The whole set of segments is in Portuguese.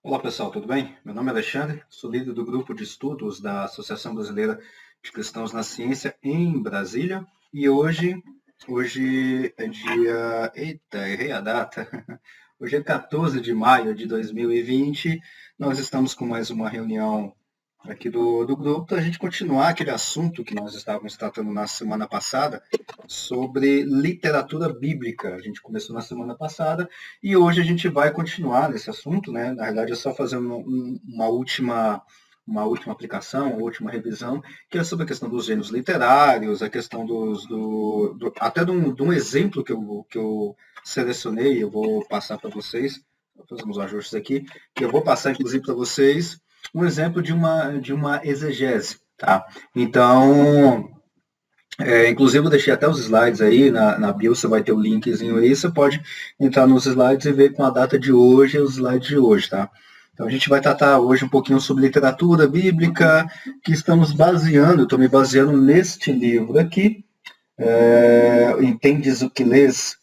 Olá pessoal, tudo bem? Meu nome é Alexandre, sou líder do grupo de estudos da Associação Brasileira de Cristãos na Ciência em Brasília e hoje é dia. Eita, errei a data. Hoje é 14 de maio de 2020. Nós estamos com mais uma reunião aqui do grupo para a gente continuar aquele assunto que nós estávamos tratando na semana passada sobre literatura bíblica. A gente começou na semana passada e hoje a gente vai continuar nesse assunto, né? Na verdade, é só fazer uma última aplicação, uma última revisão, que é sobre a questão dos gêneros literários, a questão até de um exemplo que eu selecionei, eu vou passar para vocês, vou fazer uns ajustes aqui, que eu vou passar, inclusive, para vocês, um exemplo de uma exegese, tá? Então, inclusive, eu deixei até os slides aí, na bio você vai ter o linkzinho aí, você pode entrar nos slides e ver com a data de hoje, os slides de hoje, tá? Então, a gente vai tratar hoje um pouquinho sobre literatura bíblica, que estamos baseando, estou me baseando neste livro aqui, Entendes o que lês,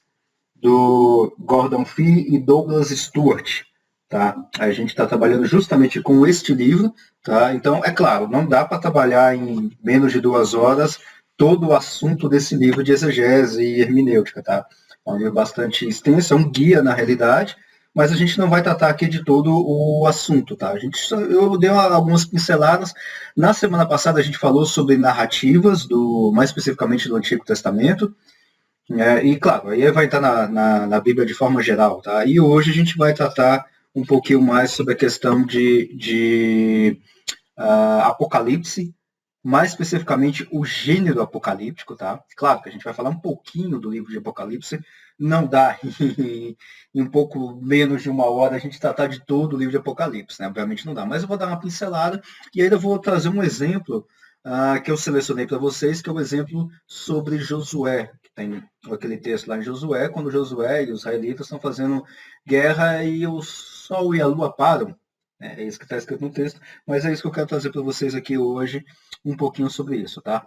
do Gordon Fee e Douglas Stewart, tá? A gente está trabalhando justamente com este livro, tá? Então, é claro, não dá para trabalhar em menos de 2 horas todo o assunto desse livro de exegese e hermenêutica, tá? É um livro bastante extenso, é um guia na realidade, mas a gente não vai tratar aqui de todo o assunto, tá? Eu dei algumas pinceladas. Na semana passada a gente falou sobre narrativas, mais especificamente do Antigo Testamento, e claro, aí vai estar na Bíblia de forma geral, tá? E hoje a gente vai tratar um pouquinho mais sobre a questão de Apocalipse, mais especificamente o gênero apocalíptico, tá? Claro que a gente vai falar um pouquinho do livro de Apocalipse, não dá em um pouco menos de 1 hora a gente tratar de todo o livro de Apocalipse, né? Obviamente não dá, mas eu vou dar uma pincelada e ainda vou trazer um exemplo que eu selecionei para vocês, que é o exemplo sobre Josué, que tem aquele texto lá em Josué, quando Josué e os israelitas estão fazendo guerra e o sol e a lua param. É isso que está escrito no texto, mas é isso que eu quero trazer para vocês aqui hoje, um pouquinho sobre isso, tá?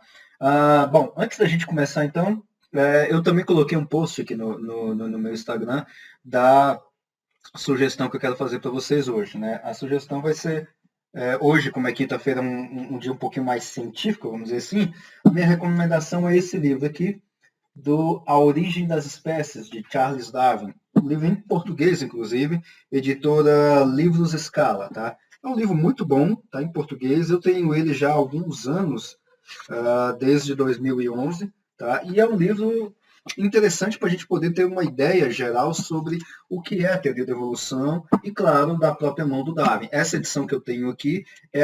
Bom, antes da gente começar, então, eu também coloquei um post aqui no meu Instagram da sugestão que eu quero fazer para vocês hoje, né? A sugestão vai ser, hoje, como é quinta-feira, um dia um pouquinho mais científico, vamos dizer assim, a minha recomendação é esse livro aqui, do A Origem das Espécies, de Charles Darwin. Um livro em português, inclusive, editora Livros Scala, tá? É um livro muito bom, tá em português. Eu tenho ele já há alguns anos, desde 2011, tá? E é um livro interessante para a gente poder ter uma ideia geral sobre o que é a teoria da evolução e, claro, da própria mão do Darwin. Essa edição que eu tenho aqui é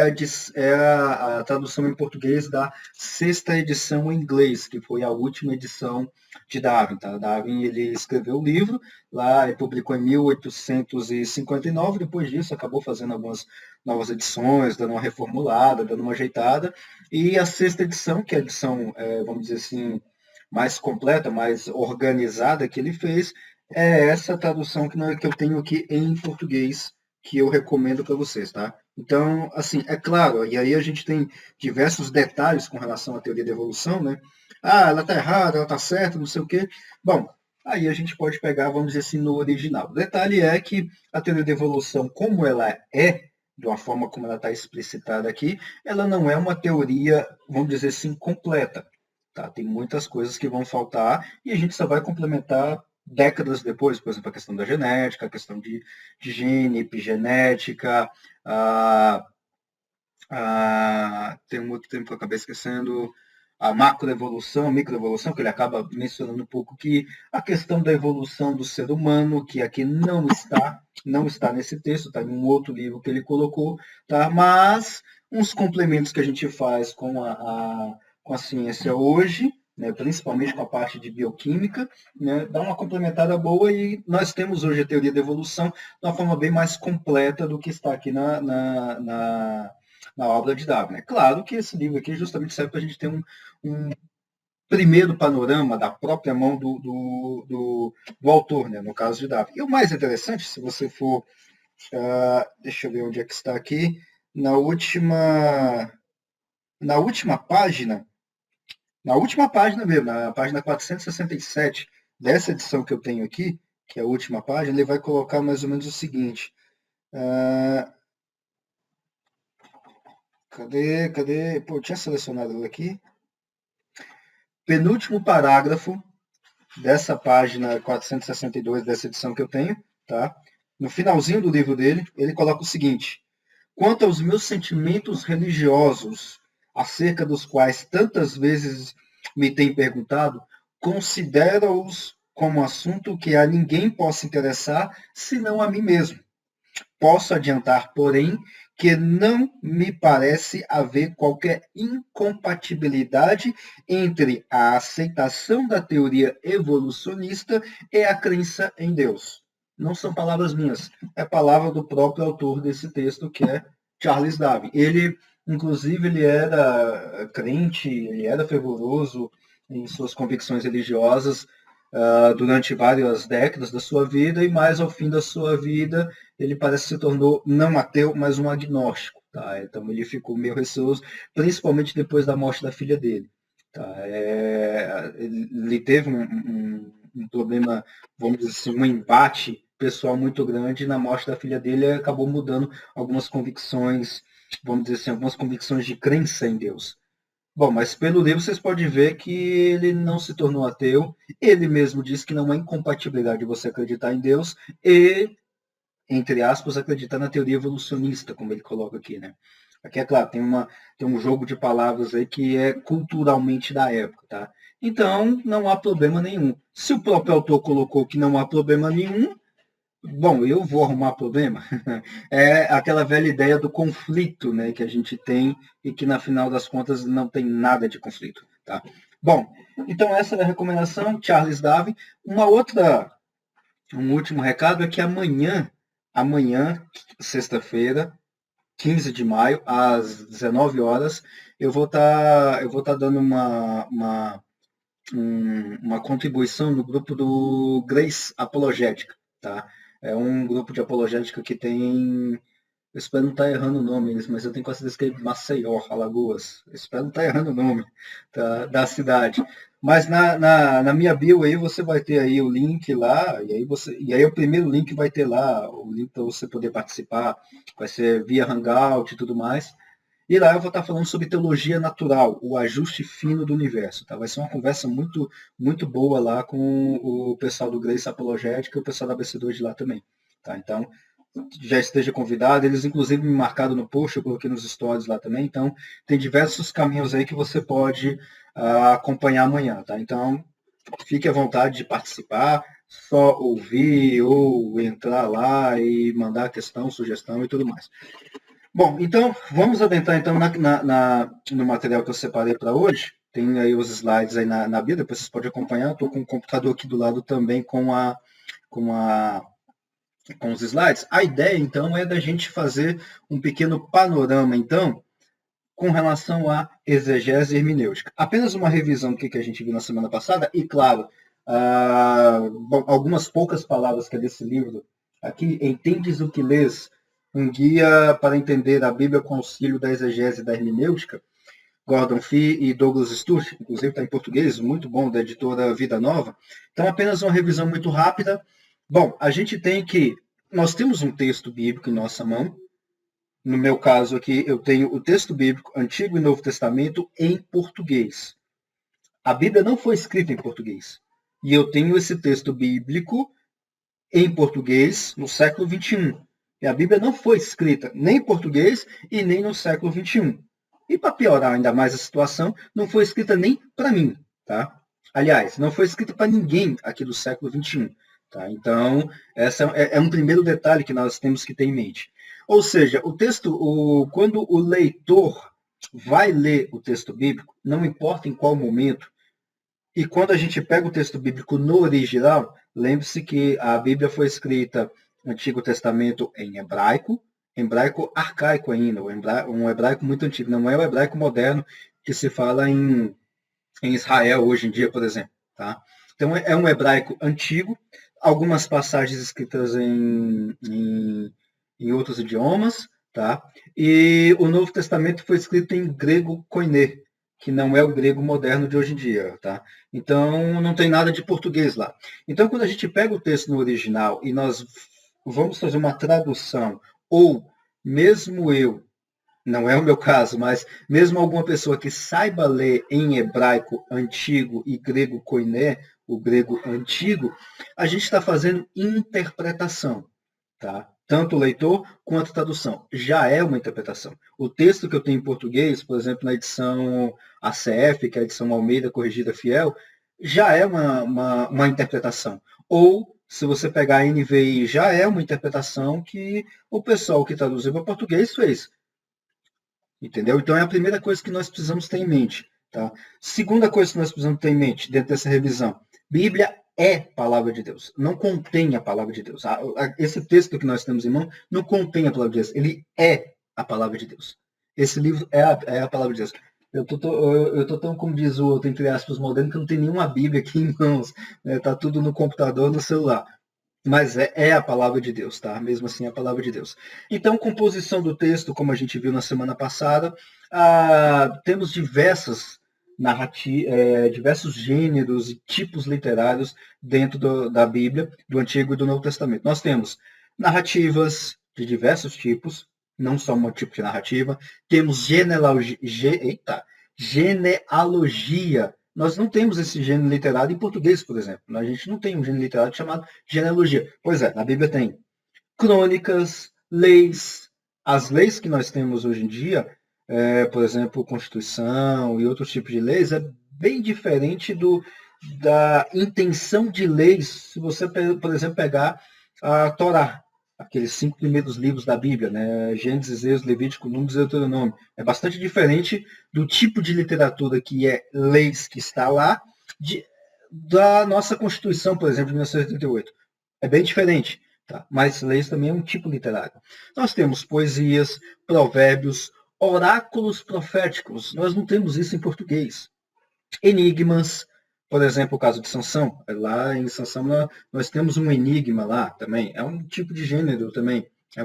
a tradução em português da 6ª edição em inglês, que foi a última edição de Darwin. Tá? Darwin ele escreveu o livro, lá ele publicou em 1859, depois disso acabou fazendo algumas novas edições, dando uma reformulada, dando uma ajeitada, e a 6ª edição, que é a edição, vamos dizer assim, mais completa, mais organizada que ele fez, é essa tradução que eu tenho aqui em português, que eu recomendo para vocês, tá? Então, assim, é claro, e aí a gente tem diversos detalhes com relação à teoria da evolução, né? Ela tá errada, ela tá certa, não sei o quê. Bom, aí a gente pode pegar, vamos dizer assim, no original. O detalhe é que a teoria da evolução, como ela é, de uma forma como ela está explicitada aqui, ela não é uma teoria, vamos dizer assim, completa. Tá? Tem muitas coisas que vão faltar e a gente só vai complementar décadas depois, por exemplo, a questão da genética, a questão de gene, epigenética, tem um outro termo que eu acabei esquecendo, a macroevolução, microevolução, que ele acaba mencionando um pouco que a questão da evolução do ser humano, que aqui não está nesse texto, está em um outro livro que ele colocou, tá? Mas uns complementos que a gente faz com a ciência hoje, né, principalmente com a parte de bioquímica, né, dá uma complementada boa e nós temos hoje a teoria da evolução de uma forma bem mais completa do que está aqui na obra de Darwin. É claro que esse livro aqui justamente serve para a gente ter um primeiro panorama da própria mão do autor, né, no caso de Darwin. E o mais interessante, se você for, deixa eu ver onde é que está aqui, na última página, mesmo, na página 467 dessa edição que eu tenho aqui, que é a última página, ele vai colocar mais ou menos o seguinte: Ah, cadê? Pô, eu tinha selecionado ele aqui. Penúltimo parágrafo dessa página 462 dessa edição que eu tenho, tá? No finalzinho do livro dele, ele coloca o seguinte: quanto aos meus sentimentos religiosos, acerca dos quais tantas vezes me tem perguntado, considero-os como assunto que a ninguém possa interessar, senão a mim mesmo. Posso adiantar, porém, que não me parece haver qualquer incompatibilidade entre a aceitação da teoria evolucionista e a crença em Deus. Não são palavras minhas, é palavra do próprio autor desse texto, que é Charles Darwin. Ele, inclusive, ele era crente, ele era fervoroso em suas convicções religiosas durante várias décadas da sua vida, e mais ao fim da sua vida ele parece que se tornou não ateu, mas um agnóstico. Tá? Então ele ficou meio receoso, principalmente depois da morte da filha dele. Tá? Ele teve um problema, vamos dizer assim, um embate pessoal muito grande. Na morte da filha dele, ele acabou mudando algumas convicções, vamos dizer assim, algumas convicções de crença em Deus. Bom, mas pelo livro vocês podem ver que ele não se tornou ateu. Ele mesmo diz que não há incompatibilidade de você acreditar em Deus e, entre aspas, acreditar na teoria evolucionista, como ele coloca aqui, né? Aqui é claro, tem um jogo de palavras aí que é culturalmente da época, tá? Então, não há problema nenhum. Se o próprio autor colocou que não há problema nenhum, bom, eu vou arrumar problema. É aquela velha ideia do conflito, né, que a gente tem e que, na final das contas, não tem nada de conflito, tá? Bom, então essa é a recomendação, Charles Darwin. Um último recado é que amanhã, sexta-feira, 15 de maio, às 19 horas, eu vou tá dando uma contribuição no grupo do Grace Apologética, tá? É um grupo de apologética que tem, eu espero não estar errando o nome, mas eu tenho quase certeza que é Maceió, Alagoas. Eu espero não estar errando o nome, tá, da cidade. Mas na minha bio aí você vai ter aí o link lá, e aí o primeiro link vai ter lá, o link para você poder participar, vai ser via Hangout e tudo mais. E lá eu vou estar falando sobre teologia natural, o ajuste fino do universo. Tá? Vai ser uma conversa muito, muito boa lá com o pessoal do Grace Apologética e o pessoal da ABC2 de lá também. Tá? Então, já esteja convidado. Eles, inclusive, me marcaram no post, eu coloquei nos stories lá também. Então, tem diversos caminhos aí que você pode acompanhar amanhã. Tá? Então, fique à vontade de participar, só ouvir ou entrar lá e mandar questão, sugestão e tudo mais. Bom, então vamos adentrar então no material que eu separei para hoje. Tem aí os slides aí na Bíblia, depois vocês podem acompanhar. Estou com o computador aqui do lado também com, a, com os slides. A ideia, então, é da gente fazer um pequeno panorama, então, com relação à exegese hermenêutica. Apenas uma revisão do que a gente viu na semana passada, e claro, bom, algumas poucas palavras que é desse livro. Aqui, Entendes o que lês? Um guia para entender a Bíblia com auxílio da exegese e da hermenêutica. Gordon Fee e Douglas Stuart, inclusive está em português, muito bom, da editora Vida Nova. Então, apenas uma revisão muito rápida. Bom, a gente tem que... Nós temos um texto bíblico em nossa mão. No meu caso aqui, eu tenho o texto bíblico, Antigo e Novo Testamento, em português. A Bíblia não foi escrita em português. E eu tenho esse texto bíblico em português no século XXI. E a Bíblia não foi escrita nem em português e nem no século XXI. E para piorar ainda mais a situação, não foi escrita nem para mim. Tá? Aliás, não foi escrita para ninguém aqui do século XXI. Tá? Então, esse é um primeiro detalhe que nós temos que ter em mente. Ou seja, o texto, quando o leitor vai ler o texto bíblico, não importa em qual momento, e quando a gente pega o texto bíblico no original, lembre-se que a Bíblia foi escrita no Antigo Testamento em hebraico arcaico ainda, um hebraico muito antigo, não é o hebraico moderno que se fala em Israel hoje em dia, por exemplo. Tá? Então é um hebraico antigo, algumas passagens escritas em outros idiomas, tá? E o Novo Testamento foi escrito em grego koiné, que não é o grego moderno de hoje em dia, tá? Então não tem nada de português lá. Então quando a gente pega o texto no original e nós vamos fazer uma tradução ou mesmo eu, não é o meu caso, mas mesmo alguma pessoa que saiba ler em hebraico antigo e grego koiné, o grego antigo, a gente está fazendo interpretação, tá? Tanto o leitor quanto a tradução. Já é uma interpretação. O texto que eu tenho em português, por exemplo, na edição ACF, que é a edição Almeida Corrigida Fiel, já é uma interpretação. Ou, se você pegar a NVI, já é uma interpretação que o pessoal que traduziu para português fez. Entendeu? Então é a primeira coisa que nós precisamos ter em mente. Tá? Segunda coisa que nós precisamos ter em mente dentro dessa revisão. Bíblia é palavra de Deus. Não contém a palavra de Deus. Esse texto que nós temos em mão não contém a palavra de Deus. Ele é a palavra de Deus. Esse livro é a palavra de Deus. Eu tô tão, como diz o outro, entre aspas, moderno, que não tem nenhuma Bíblia aqui em mãos. Tá tudo no computador, no celular. Mas é a palavra de Deus, tá? Mesmo assim, é a palavra de Deus. Então, composição do texto, como a gente viu na semana passada, temos diversos gêneros e tipos literários dentro da Bíblia, do Antigo e do Novo Testamento. Nós temos narrativas de diversos tipos, não só um tipo de narrativa. Temos genealogia. Nós não temos esse gênero literário em português, por exemplo. A gente não tem um gênero literário chamado genealogia. Pois é, na Bíblia tem crônicas, leis. As leis que nós temos hoje em dia, por exemplo, Constituição e outros tipos de leis, é bem diferente da intenção de leis. Se você, por exemplo, pegar a Torá, aqueles 5 primeiros livros da Bíblia, né? Gênesis, Êxodo, Levítico, Números e Deuteronômio. É bastante diferente do tipo de literatura que é leis que está lá, da nossa Constituição, por exemplo, de 1988. É bem diferente, tá? Mas leis também é um tipo literário. Nós temos poesias, provérbios, oráculos proféticos. Nós não temos isso em português. Enigmas, por exemplo, o caso de Sansão. Lá em Sansão nós temos um enigma lá também. É um tipo de gênero também. É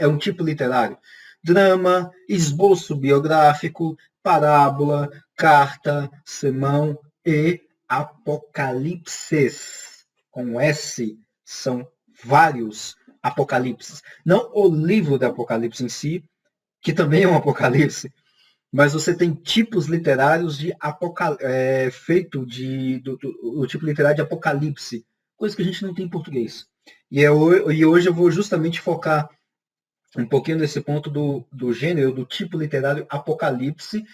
um tipo literário. Drama, esboço biográfico, parábola, carta, sermão e apocalipses. Com S, são vários apocalipses. Não o livro do Apocalipse em si, que também é um apocalipse, mas você tem tipos literários feito do tipo literário de apocalipse, coisa que a gente não tem em português. E hoje eu vou justamente focar um pouquinho nesse ponto do gênero, do tipo literário apocalipse.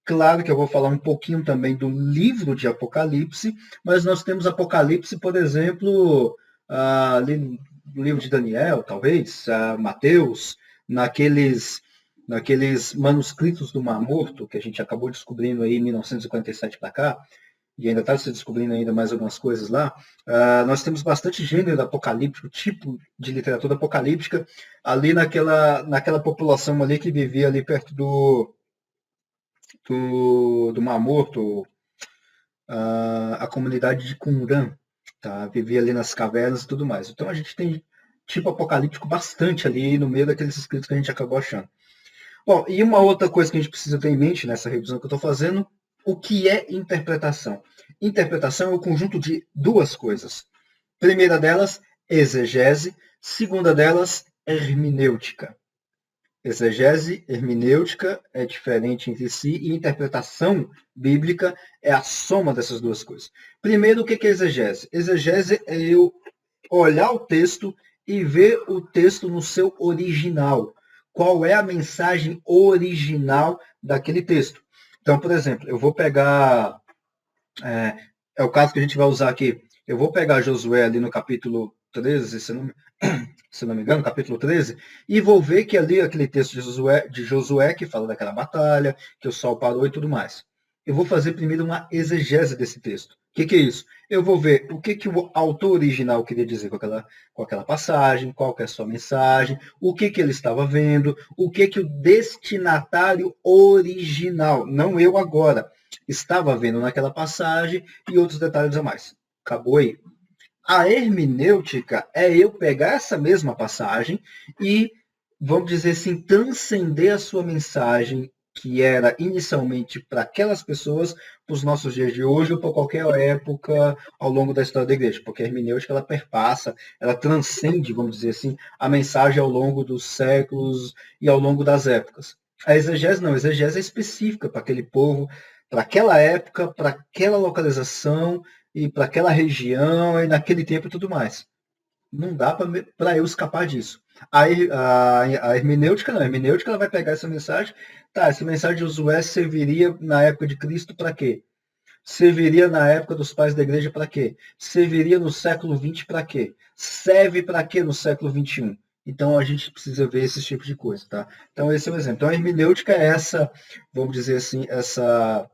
Claro que eu vou falar um pouquinho também do livro de Apocalipse, mas nós temos Apocalipse, por exemplo, ali no livro de Daniel, talvez, Mateus, naqueles manuscritos do Mar Morto, que a gente acabou descobrindo aí em 1947 para cá, e ainda está se descobrindo ainda mais algumas coisas lá, nós temos bastante gênero apocalíptico, tipo de literatura apocalíptica, ali naquela população ali que vivia ali perto do Mar Morto, a comunidade de Qumran, tá? Vivia ali nas cavernas e tudo mais. Então a gente tem tipo apocalíptico bastante ali no meio daqueles escritos que a gente acabou achando. Bom, e uma outra coisa que a gente precisa ter em mente nessa revisão que eu estou fazendo, o que é interpretação? Interpretação é o conjunto de duas coisas. Primeira delas, exegese. Segunda delas, hermenêutica. Exegese, hermenêutica é diferente entre si e interpretação bíblica é a soma dessas duas coisas. Primeiro, o que é exegese? Exegese é eu olhar o texto e ver o texto no seu original. Qual é a mensagem original daquele texto? Então, por exemplo, eu vou pegar... É o caso que a gente vai usar aqui. Eu vou pegar Josué ali no capítulo 13, se não me engano, capítulo 13, e vou ver que ali aquele texto de Josué que fala daquela batalha, que o sol parou e tudo mais. Eu vou fazer primeiro uma exegese desse texto. O que é isso? Eu vou ver o que o autor original queria dizer com aquela passagem, qual que é a sua mensagem, o que ele estava vendo, o que o destinatário original, não eu agora, estava vendo naquela passagem e outros detalhes a mais. Acabou aí. A hermenêutica é eu pegar essa mesma passagem e, vamos dizer assim, transcender a sua mensagem que era inicialmente para aquelas pessoas, para os nossos dias de hoje ou para qualquer época ao longo da história da igreja, porque a hermenêutica ela perpassa, ela transcende, vamos dizer assim, a mensagem ao longo dos séculos e ao longo das épocas. A exegese não, a exegese é específica para aquele povo, para aquela época, para aquela localização e para aquela região e naquele tempo e tudo mais. Não dá para eu escapar disso. A hermenêutica não. A hermenêutica ela vai pegar essa mensagem. Tá, essa mensagem de Josué serviria na época de Cristo para quê? Serviria na época dos pais da igreja para quê? Serviria no século XX para quê? Serve para quê no século XXI? Então a gente precisa ver esse tipo de coisa, tá? Então esse é o exemplo. Então a hermenêutica é essa, vamos dizer assim, essa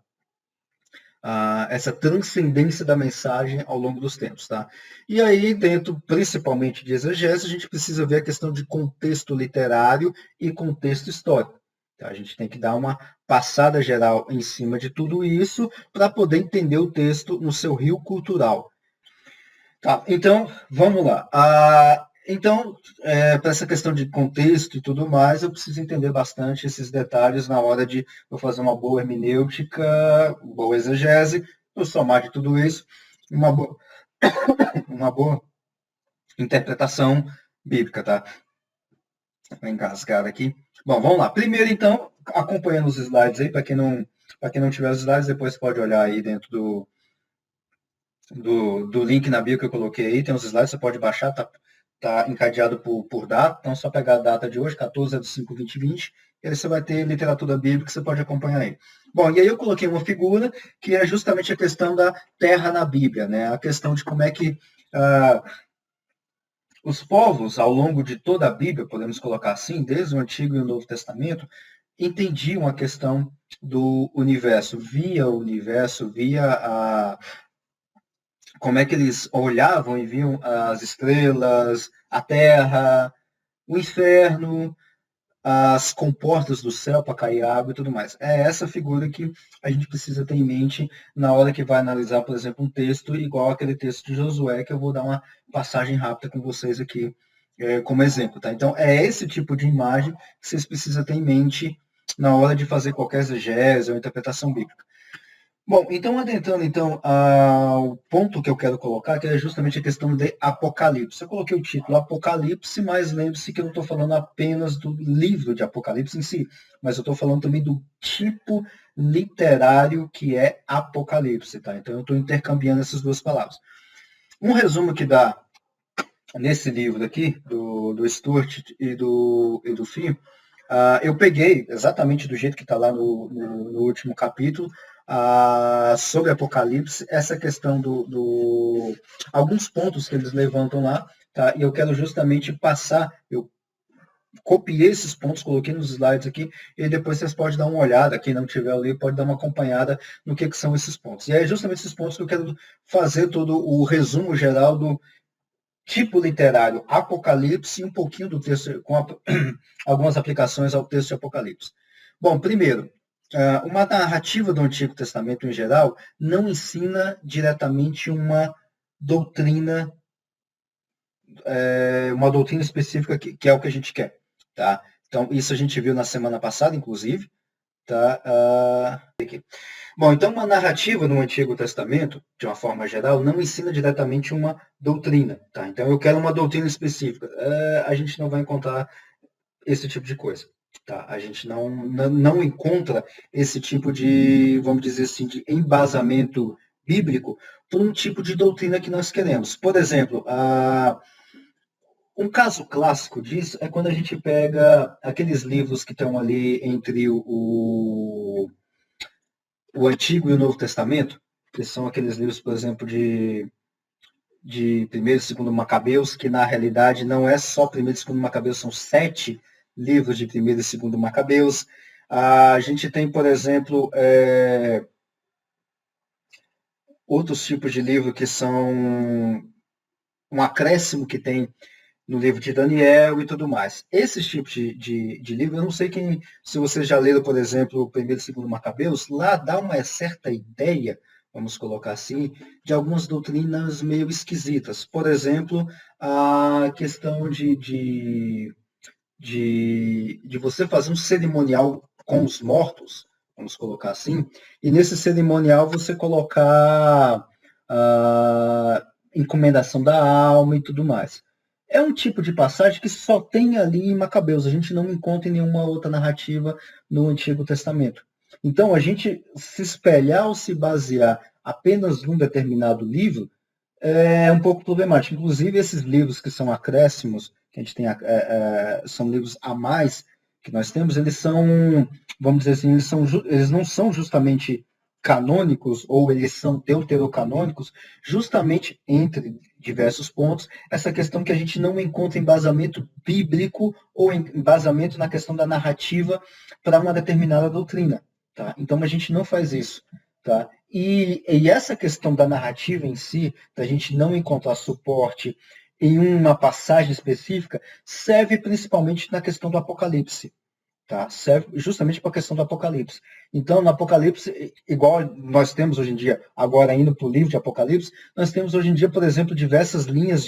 transcendência da mensagem ao longo dos tempos, tá? E aí, dentro principalmente de exegese, a gente precisa ver a questão de contexto literário e contexto histórico. Tá? A gente tem que dar uma passada geral em cima de tudo isso para poder entender o texto no seu rio cultural. Tá, então, vamos lá. Então, para essa questão de contexto e tudo mais, eu preciso entender bastante esses detalhes na hora de eu fazer uma boa hermenêutica, boa exegese, eu somar de tudo isso, uma boa, uma boa interpretação bíblica, tá? Vou engasgar aqui. Bom, vamos lá. Primeiro, então, acompanhando os slides aí, para quem não tiver os slides, depois pode olhar aí dentro do link na bio que eu coloquei aí, tem os slides, você pode baixar, tá encadeado por data, então é só pegar a data de hoje, 14/5/2020, e aí você vai ter literatura bíblica que você pode acompanhar aí. Bom, e aí eu coloquei uma figura que é justamente a questão da terra na Bíblia, né? A questão de como é que os povos, ao longo de toda a Bíblia, podemos colocar assim, desde o Antigo e o Novo Testamento, entendiam a questão do universo, via como é que eles olhavam e viam as estrelas, a terra, o inferno, as comportas do céu para cair água e tudo mais. É essa figura que a gente precisa ter em mente na hora que vai analisar, por exemplo, um texto igual aquele texto de Josué, que eu vou dar uma passagem rápida com vocês aqui como exemplo. Tá? Então, é esse tipo de imagem que vocês precisam ter em mente na hora de fazer qualquer exegese ou interpretação bíblica. Bom, então adentrando então ao ponto que eu quero colocar, que é justamente a questão de Apocalipse. Eu coloquei o título Apocalipse, mas lembre-se que eu não estou falando apenas do livro de Apocalipse em si, mas eu estou falando também do tipo literário que é Apocalipse, tá? Então eu estou intercambiando essas duas palavras. Um resumo que dá nesse livro aqui, do Stuart e do Fee, eu peguei exatamente do jeito que está lá no último capítulo, sobre Apocalipse, essa questão alguns pontos que eles levantam lá, tá? E eu quero justamente passar, eu copiei esses pontos, coloquei nos slides aqui, e depois vocês podem dar uma olhada, quem não tiver ali pode dar uma acompanhada no que são esses pontos. E é justamente esses pontos que eu quero fazer todo o resumo geral do tipo literário Apocalipse e um pouquinho do texto, com algumas aplicações ao texto de Apocalipse. Bom, primeiro, uma narrativa do Antigo Testamento em geral não ensina diretamente uma doutrina específica que é o que a gente quer. Tá? Então, isso a gente viu na semana passada, inclusive. Tá? Bom, então uma narrativa no Antigo Testamento, de uma forma geral, não ensina diretamente uma doutrina. Tá? Então, eu quero uma doutrina específica. A gente não vai encontrar esse tipo de coisa. Tá? A gente não encontra esse tipo de, vamos dizer assim, de embasamento bíblico para um tipo de doutrina que nós queremos. Por exemplo, um caso clássico disso é quando a gente pega aqueles livros que estão ali entre o Antigo e o Novo Testamento, que são aqueles livros, por exemplo, de Primeiro e Segundo Macabeus, que na realidade não é só Primeiro e Segundo Macabeus, são 7 livros de Primeiro e Segundo Macabeus. A gente tem, por exemplo, outros tipos de livro que são um acréscimo que tem no livro de Daniel e tudo mais. Esses tipos de livro, eu não sei se vocês já leram, por exemplo, o Primeiro e Segundo Macabeus, lá dá uma certa ideia, vamos colocar assim, de algumas doutrinas meio esquisitas. Por exemplo, a questão de você fazer um cerimonial com os mortos, vamos colocar assim, e nesse cerimonial você colocar a encomendação da alma e tudo mais. É um tipo de passagem que só tem ali em Macabeus, a gente não encontra em nenhuma outra narrativa no Antigo Testamento. Então, a gente se espelhar ou se basear apenas num determinado livro é um pouco problemático. Inclusive, esses livros que são acréscimos, que a gente tem, são livros a mais que nós temos, eles são, vamos dizer assim, eles não são justamente canônicos ou eles são deuterocanônicos, justamente entre diversos pontos, essa questão que a gente não encontra embasamento bíblico ou embasamento na questão da narrativa para uma determinada doutrina. Tá? Então, a gente não faz isso. Tá? E essa questão da narrativa em si, da gente não encontrar suporte em uma passagem específica, serve principalmente na questão do Apocalipse. Tá? Serve justamente para a questão do Apocalipse. Então, no Apocalipse, igual nós temos hoje em dia, agora indo para o livro de Apocalipse, nós temos hoje em dia, por exemplo, diversas linhas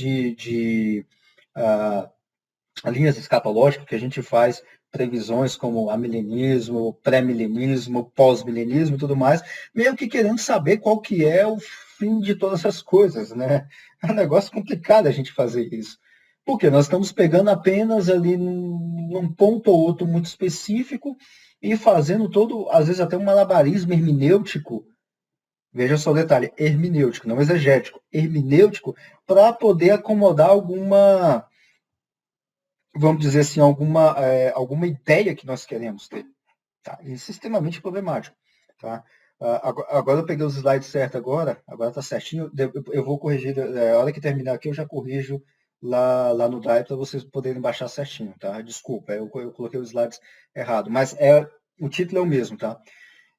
linhas escatológicas que a gente faz previsões como amilenismo, pré-milenismo, pós-milenismo e tudo mais, meio que querendo saber qual que é o fim de todas essas coisas, né? É um negócio complicado a gente fazer isso. Porque nós estamos pegando apenas ali num ponto ou outro muito específico e fazendo todo, às vezes até um malabarismo hermenêutico. Veja só o detalhe, hermenêutico, não exegético, hermenêutico, para poder acomodar alguma, vamos dizer assim, alguma ideia que nós queremos ter. Tá? Isso é extremamente problemático. Tá? Agora eu peguei os slides certos agora está certinho. Eu vou corrigir, a hora que terminar aqui eu já corrijo lá no Drive para vocês poderem baixar certinho. Tá? Desculpa, eu coloquei os slides errado, mas o título é o mesmo. Tá?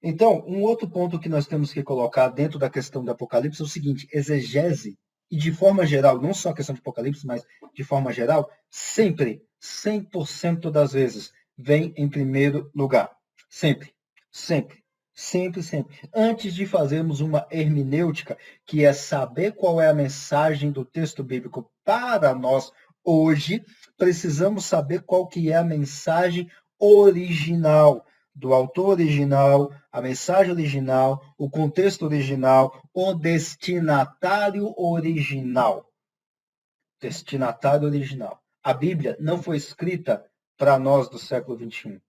Então, um outro ponto que nós temos que colocar dentro da questão do Apocalipse é o seguinte, exegese, e de forma geral, não só a questão de Apocalipse, mas de forma geral, sempre, 100% das vezes, vem em primeiro lugar. Sempre, sempre, sempre, sempre. Antes de fazermos uma hermenêutica, que é saber qual é a mensagem do texto bíblico para nós hoje, precisamos saber qual que é a mensagem original, do autor original, a mensagem original, o contexto original, o destinatário original. Destinatário original. A Bíblia não foi escrita para nós do século XXI.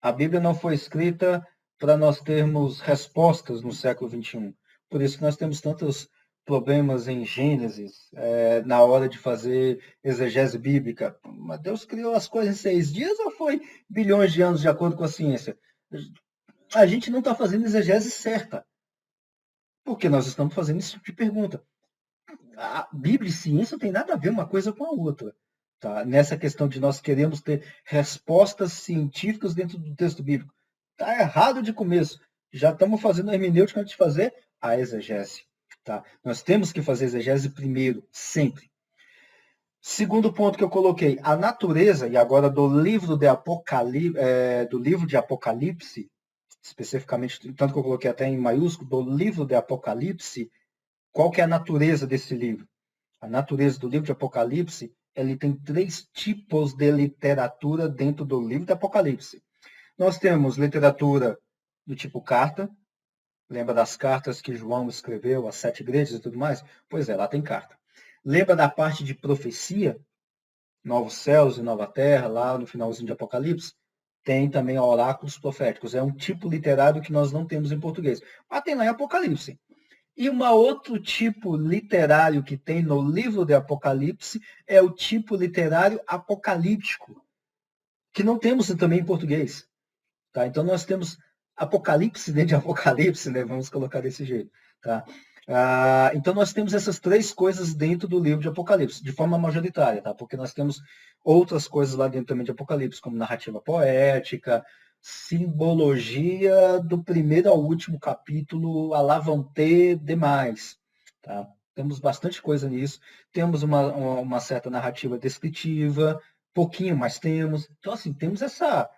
A Bíblia não foi escrita para nós termos respostas no século XXI. Por isso que nós temos tantos problemas em Gênesis, na hora de fazer exegese bíblica. Mas Deus criou as coisas em 6 dias ou foi bilhões de anos de acordo com a ciência? A gente não está fazendo exegese certa, porque nós estamos fazendo esse tipo de pergunta. A Bíblia e ciência não tem nada a ver uma coisa com a outra. Tá? Nessa questão de nós queremos ter respostas científicas dentro do texto bíblico. Está errado de começo. Já estamos fazendo a hermenêutica antes de fazer a exegese. Tá? Nós temos que fazer exegese primeiro, sempre. Segundo ponto que eu coloquei, a natureza, e agora do livro de Apocalipse, especificamente, tanto que eu coloquei até em maiúsculo, do livro de Apocalipse, qual que é a natureza desse livro? A natureza do livro de Apocalipse, ele tem 3 tipos de literatura dentro do livro de Apocalipse. Nós temos literatura do tipo carta, lembra das cartas que João escreveu às 7 igrejas e tudo mais? Pois é, lá tem carta. Lembra da parte de profecia? Novos céus e nova terra, lá no finalzinho de Apocalipse? Tem também oráculos proféticos. É um tipo literário que nós não temos em português. Mas tem lá em Apocalipse. E um outro tipo literário que tem no livro de Apocalipse é o tipo literário apocalíptico, que não temos também em português. Tá? Então, nós temos Apocalipse dentro de Apocalipse, né? Vamos colocar desse jeito. Tá? Então, nós temos essas 3 coisas dentro do livro de Apocalipse, de forma majoritária, tá? Porque nós temos outras coisas lá dentro também de Apocalipse, como narrativa poética, simbologia do primeiro ao último capítulo, a lá vão ter demais. Tá? Temos bastante coisa nisso. Temos uma certa narrativa descritiva, pouquinho, mas temos. Então, assim, temos essa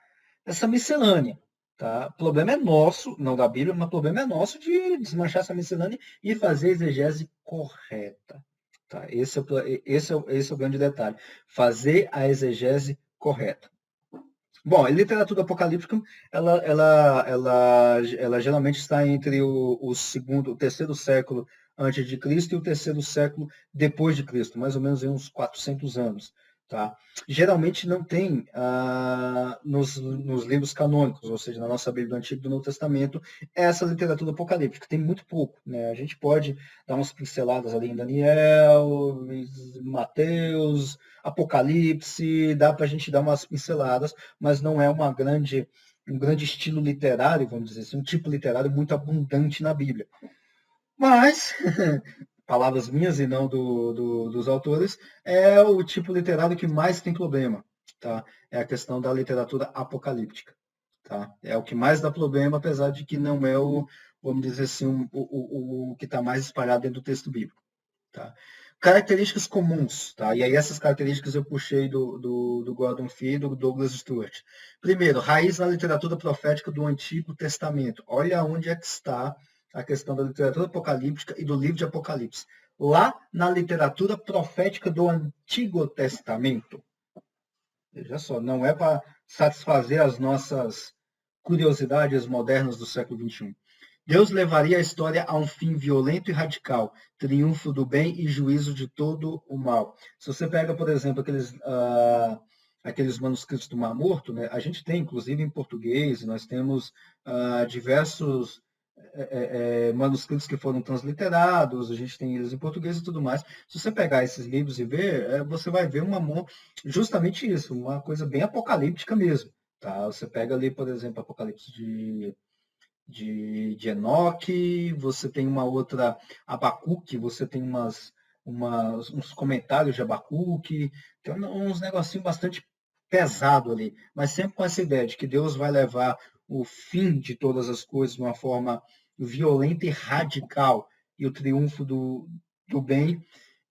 miscelânea. Tá? O problema é nosso, não da Bíblia, mas o problema é nosso de desmanchar essa miscelânea e fazer a exegese correta. Tá? Esse é o grande detalhe. Fazer a exegese correta. Bom, a literatura apocalíptica, ela geralmente está entre o segundo, o terceiro século antes de Cristo e o terceiro século depois de Cristo, mais ou menos em uns 400 anos, tá? Geralmente não tem nos livros canônicos, ou seja, na nossa Bíblia do Antigo e do Novo Testamento, essa literatura apocalíptica. Tem muito pouco, né? A gente pode dar umas pinceladas ali em Daniel, em Mateus, Apocalipse, dá para a gente dar umas pinceladas, mas não é um grande estilo literário, vamos dizer assim, um tipo literário muito abundante na Bíblia. Mas, palavras minhas e não dos autores, é o tipo literário que mais tem problema, tá? É a questão da literatura apocalíptica, tá? É o que mais dá problema, apesar de que não é vamos dizer assim, o que está mais espalhado dentro do texto bíblico. Tá? Características comuns, tá? E aí essas características eu puxei do Gordon Fee e do Douglas Stuart. Primeiro, raiz na literatura profética do Antigo Testamento. Olha onde é que está a questão da literatura apocalíptica e do livro de Apocalipse. Lá na literatura profética do Antigo Testamento. Veja só, não é para satisfazer as nossas curiosidades modernas do século XXI. Deus levaria a história a um fim violento e radical, triunfo do bem e juízo de todo o mal. Se você pega, por exemplo, aqueles manuscritos do Mar Morto, né, a gente tem, inclusive em português, nós temos diversos manuscritos que foram transliterados, a gente tem eles em português e tudo mais. Se você pegar esses livros e ver, você vai ver justamente isso, uma coisa bem apocalíptica mesmo. Tá? Você pega ali, por exemplo, Apocalipse de Enoque, você tem uma outra Abacuque, você tem uns comentários de Abacuque, tem uns negocinhos bastante pesado ali, mas sempre com essa ideia de que Deus vai levar o fim de todas as coisas de uma forma violenta e radical, e o triunfo do bem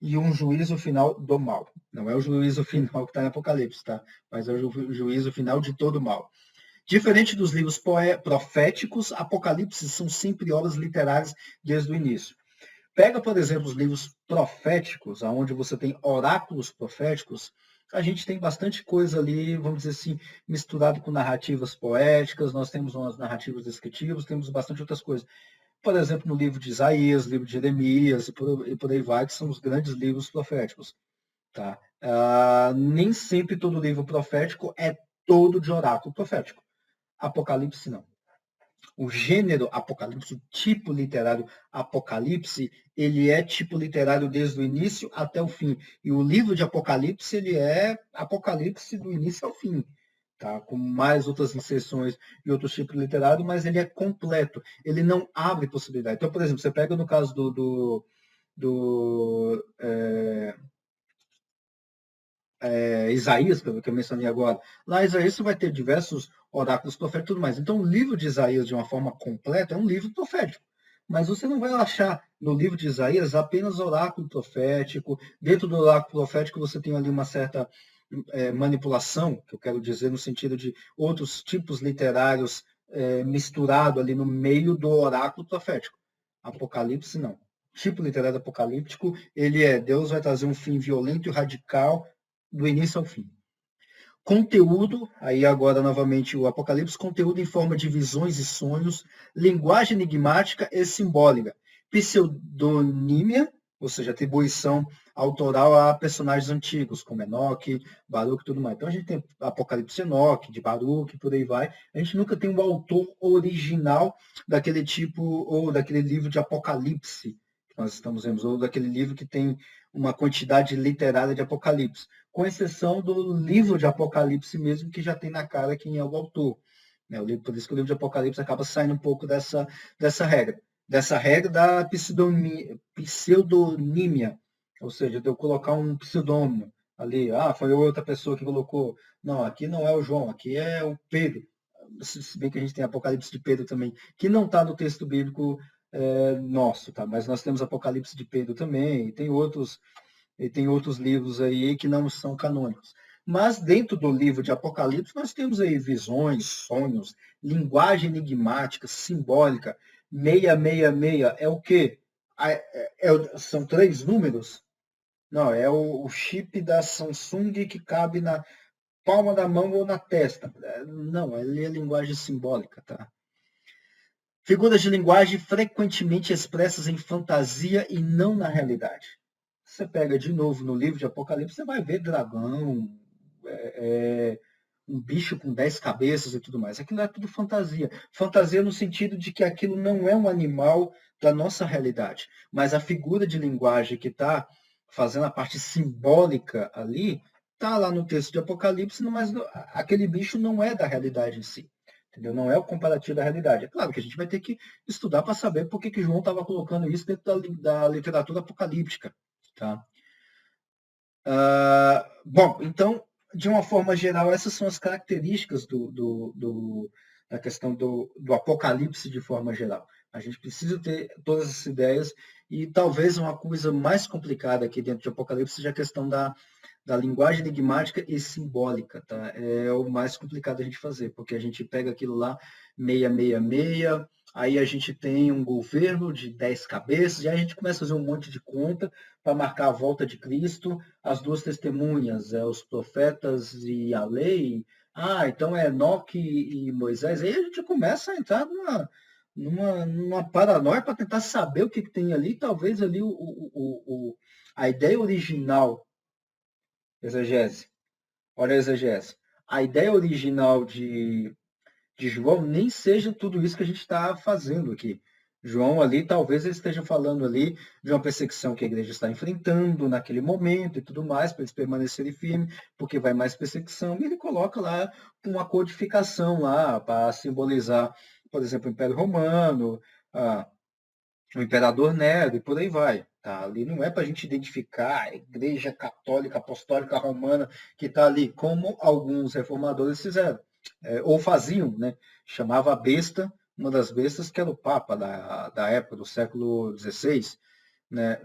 e um juízo final do mal. Não é o juízo final que está em Apocalipse, tá? Mas é o juízo final de todo o mal. Diferente dos livros proféticos, Apocalipse são sempre obras literárias desde o início. Pega, por exemplo, os livros proféticos, onde você tem oráculos proféticos, a gente tem bastante coisa ali, vamos dizer assim, misturado com narrativas poéticas, nós temos umas narrativas descritivas, temos bastante outras coisas. Por exemplo, no livro de Isaías, livro de Jeremias e por aí vai, que são os grandes livros proféticos. Tá? Nem sempre todo livro profético é todo de oráculo profético. Apocalipse não. O gênero apocalipse, o tipo literário apocalipse, ele é tipo literário desde o início até o fim. E o livro de Apocalipse, ele é apocalipse do início ao fim. Tá? Com mais outras inserções e outros tipos literários, mas ele é completo. Ele não abre possibilidade. Então, por exemplo, você pega no caso do Isaías, que eu mencionei agora. Lá em Isaías você vai ter diversos oráculos proféticos e tudo mais. Então, o livro de Isaías, de uma forma completa, é um livro profético. Mas você não vai achar no livro de Isaías apenas oráculo profético. Dentro do oráculo profético você tem ali uma certa manipulação, que eu quero dizer no sentido de outros tipos literários misturado ali no meio do oráculo profético. Apocalipse, não. Tipo literário apocalíptico, Deus vai trazer um fim violento e radical do início ao fim. Conteúdo, aí agora novamente o Apocalipse, conteúdo em forma de visões e sonhos, linguagem enigmática e simbólica, pseudonímia, ou seja, atribuição autoral a personagens antigos, como Enoque, Baruque e tudo mais. Então a gente tem Apocalipse Enoque, de Baruque, por aí vai. A gente nunca tem um autor original daquele tipo, ou daquele livro de Apocalipse que nós estamos vendo, ou daquele livro que tem uma quantidade literária de Apocalipse, com exceção do livro de Apocalipse mesmo, que já tem na cara quem é o autor. Né? Por isso que o livro de Apocalipse acaba saindo um pouco dessa regra. Dessa regra da pseudonímia, ou seja, de eu colocar um pseudônimo ali. Foi outra pessoa que colocou. Não, aqui não é o João, aqui é o Pedro. Se bem que a gente tem Apocalipse de Pedro também, que não está no texto bíblico nosso, tá? Mas nós temos Apocalipse de Pedro também, e tem outros livros aí que não são canônicos. Mas dentro do livro de Apocalipse nós temos aí visões, sonhos, linguagem enigmática, simbólica, 666 é o quê? São 3 números? Não, é o chip da Samsung que cabe palma da mão ou na testa. Não, ele é linguagem simbólica, tá? Figuras de linguagem frequentemente expressas em fantasia e não na realidade. Você pega de novo no livro de Apocalipse, você vai ver dragão, um bicho com 10 cabeças e tudo mais. Aquilo é tudo fantasia. Fantasia no sentido de que aquilo não é um animal da nossa realidade. Mas a figura de linguagem que está fazendo a parte simbólica ali, está lá no texto de Apocalipse, mas aquele bicho não é da realidade em si. Entendeu? Não é o comparativo da realidade. É claro que a gente vai ter que estudar para saber por que João estava colocando isso dentro da literatura apocalíptica. Tá? Bom, então, de uma forma geral, essas são as características da questão do apocalipse de forma geral. A gente precisa ter todas essas ideias e talvez uma coisa mais complicada aqui dentro de Apocalipse seja a questão da linguagem enigmática e simbólica, tá? É o mais complicado a gente fazer, porque a gente pega aquilo lá 666, aí a gente tem um governo de 10 cabeças, e aí a gente começa a fazer um monte de conta para marcar a volta de Cristo, as duas testemunhas, os profetas e a lei. Então é Enoque e Moisés. Aí a gente começa a entrar numa paranoia para tentar saber o que tem ali. Talvez ali a ideia original, exegese. Olha a exegese. A ideia original de João nem seja tudo isso que a gente está fazendo aqui. João ali, talvez ele esteja falando ali de uma perseguição que a igreja está enfrentando naquele momento e tudo mais, para eles permanecerem firmes, porque vai mais perseguição. E ele coloca lá uma codificação lá para simbolizar, por exemplo, o Império Romano, o Imperador Nero e por aí vai. Tá? Ali não é para a gente identificar a Igreja Católica Apostólica Romana que está ali, como alguns reformadores fizeram, ou faziam, né? Chamava a besta, uma das bestas que era o Papa da época, do século XVI. Né?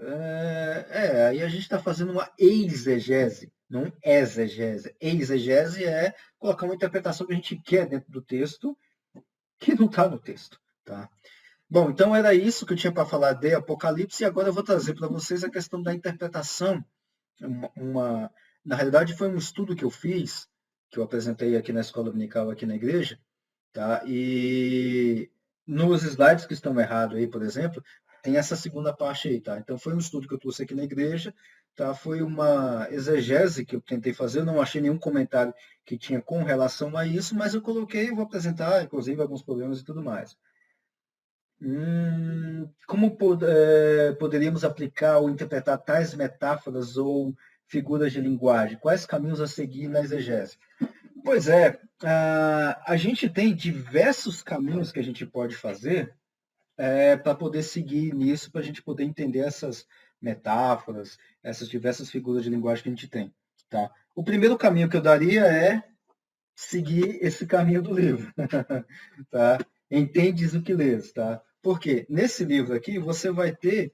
Aí a gente está fazendo uma exegese, não exegese. Exegese é colocar uma interpretação que a gente quer dentro do texto, que não está no texto. Tá? Bom, então era isso que eu tinha para falar de Apocalipse, e agora eu vou trazer para vocês a questão da interpretação. Na realidade, foi um estudo que eu fiz, que eu apresentei aqui na escola dominical, aqui na igreja, tá? E nos slides que estão errados aí, por exemplo, tem essa segunda parte aí, tá? Então, foi um estudo que eu trouxe aqui na igreja, tá? Foi uma exegese que eu tentei fazer, eu não achei nenhum comentário que tinha com relação a isso, mas eu coloquei, vou apresentar, inclusive, alguns problemas e tudo mais. Como poderíamos aplicar ou interpretar tais metáforas ou figuras de linguagem? Quais caminhos a seguir na exegese? Pois é, a gente tem diversos caminhos que a gente pode fazer para poder seguir nisso, para a gente poder entender essas metáforas, essas diversas figuras de linguagem que a gente tem. Tá? O primeiro caminho que eu daria é seguir esse caminho do livro. Tá? Entendes o que lês, tá? Porque nesse livro aqui você vai ter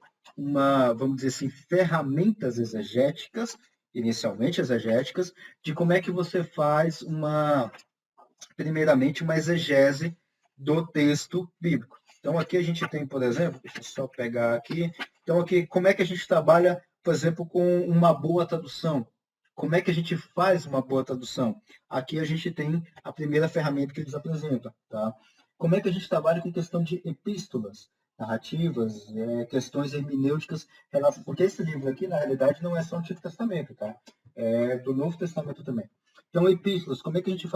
vamos dizer assim, ferramentas exegéticas, inicialmente exegéticas, de como é que você faz primeiramente, uma exegese do texto bíblico. Então aqui a gente tem, por exemplo, deixa eu só pegar aqui. Então aqui, como é que a gente trabalha, por exemplo, com uma boa tradução? Como é que a gente faz uma boa tradução? Aqui a gente tem a primeira ferramenta que eles apresentam. Tá? Como é que a gente trabalha com questão de epístolas, narrativas, questões hermenêuticas, porque esse livro aqui, na realidade, não é só o Antigo Testamento, tá? É do Novo Testamento também. Então, epístolas, como é que a gente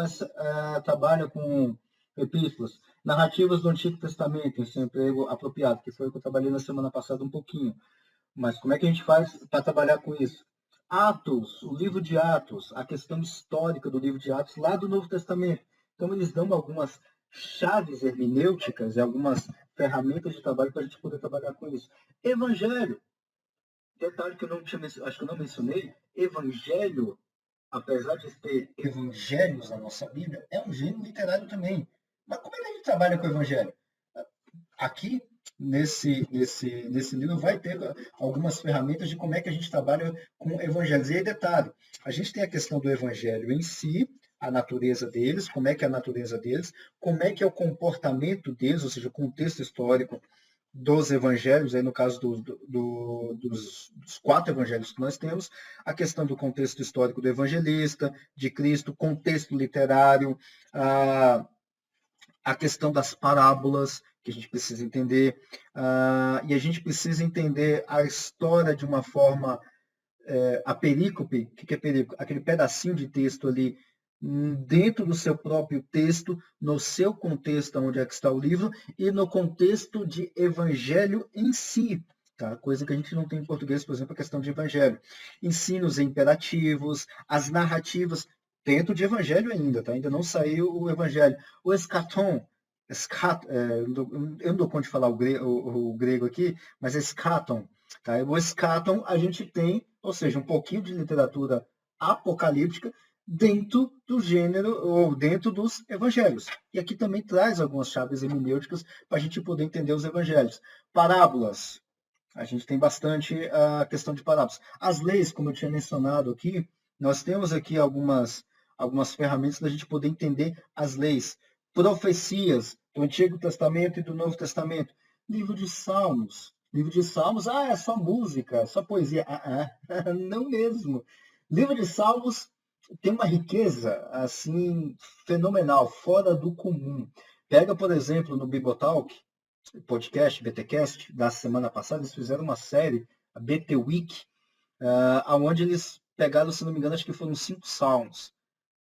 trabalha com epístolas? Narrativas do Antigo Testamento, esse é um emprego apropriado, que foi o que eu trabalhei na semana passada um pouquinho. Mas como é que a gente faz para trabalhar com isso? Atos, o livro de Atos, a questão histórica do livro de Atos lá do Novo Testamento. Então, eles dão algumas chaves hermenêuticas e algumas ferramentas de trabalho para a gente poder trabalhar com isso. Evangelho. Detalhe que eu não tinha, acho que eu não mencionei, evangelho, apesar de ter evangelhos na nossa Bíblia, é um gênero literário também. Mas como é que a gente trabalha com o evangelho? Aqui, nesse livro, vai ter algumas ferramentas de como é que a gente trabalha com evangelhos. E aí, detalhe, a gente tem a questão do evangelho em si, a natureza deles, como é que é a natureza deles, como é que é o comportamento deles, ou seja, o contexto histórico, dos evangelhos, aí no caso dos 4 evangelhos que nós temos, a questão do contexto histórico do evangelista, de Cristo, contexto literário, a questão das parábolas, que a gente precisa entender, e a gente precisa entender a história de uma forma, a perícope. O que é perícope? Aquele pedacinho de texto ali dentro do seu próprio texto, no seu contexto onde é que está o livro, e no contexto de evangelho em si. Tá? Coisa que a gente não tem em português, por exemplo, a questão de evangelho. Ensinos imperativos, as narrativas, dentro de evangelho ainda, tá? Ainda não saiu o evangelho. O eschaton, eu não dou conta de falar o grego aqui, mas é eschaton. Tá? O eschaton a gente tem, ou seja, um pouquinho de literatura apocalíptica dentro do gênero, ou dentro dos evangelhos. E aqui também traz algumas chaves hermenêuticas para a gente poder entender os evangelhos. Parábolas. A gente tem bastante a questão de parábolas. As leis, como eu tinha mencionado aqui, nós temos aqui algumas ferramentas para a gente poder entender as leis. Profecias do Antigo Testamento e do Novo Testamento. Livro de Salmos. Livro de Salmos, é só música, é só poesia. Não mesmo. Livro de Salmos tem uma riqueza assim fenomenal, fora do comum. Pega, por exemplo, no Bibotalk, podcast, BTcast, da semana passada, eles fizeram uma série, a BT Week, onde eles pegaram, se não me engano, acho que foram 5 salmos.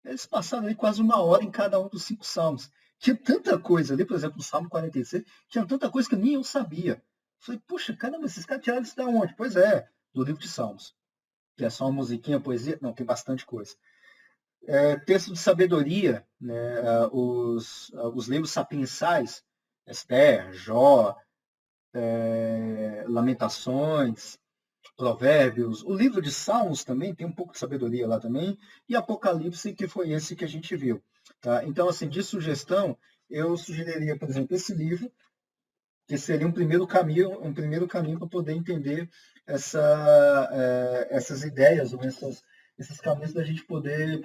Eles passaram ali quase 1 hora em cada um dos 5 salmos. Tinha tanta coisa ali, por exemplo, no Salmo 46, tinha tanta coisa que nem eu sabia. Falei, puxa, caramba, esses caras tiraram isso da onde? Pois é, do livro de Salmos. Que é só uma musiquinha, poesia? Não, tem bastante coisa. Texto de sabedoria, né, os livros sapiensais, Esther, Jó, Lamentações, Provérbios, o livro de Salmos também tem um pouco de sabedoria lá também, e Apocalipse, que foi esse que a gente viu. Tá? Então, assim, de sugestão, eu sugeriria, por exemplo, esse livro, que seria um primeiro caminho para poder entender essas ideias, ou esses caminhos da gente poder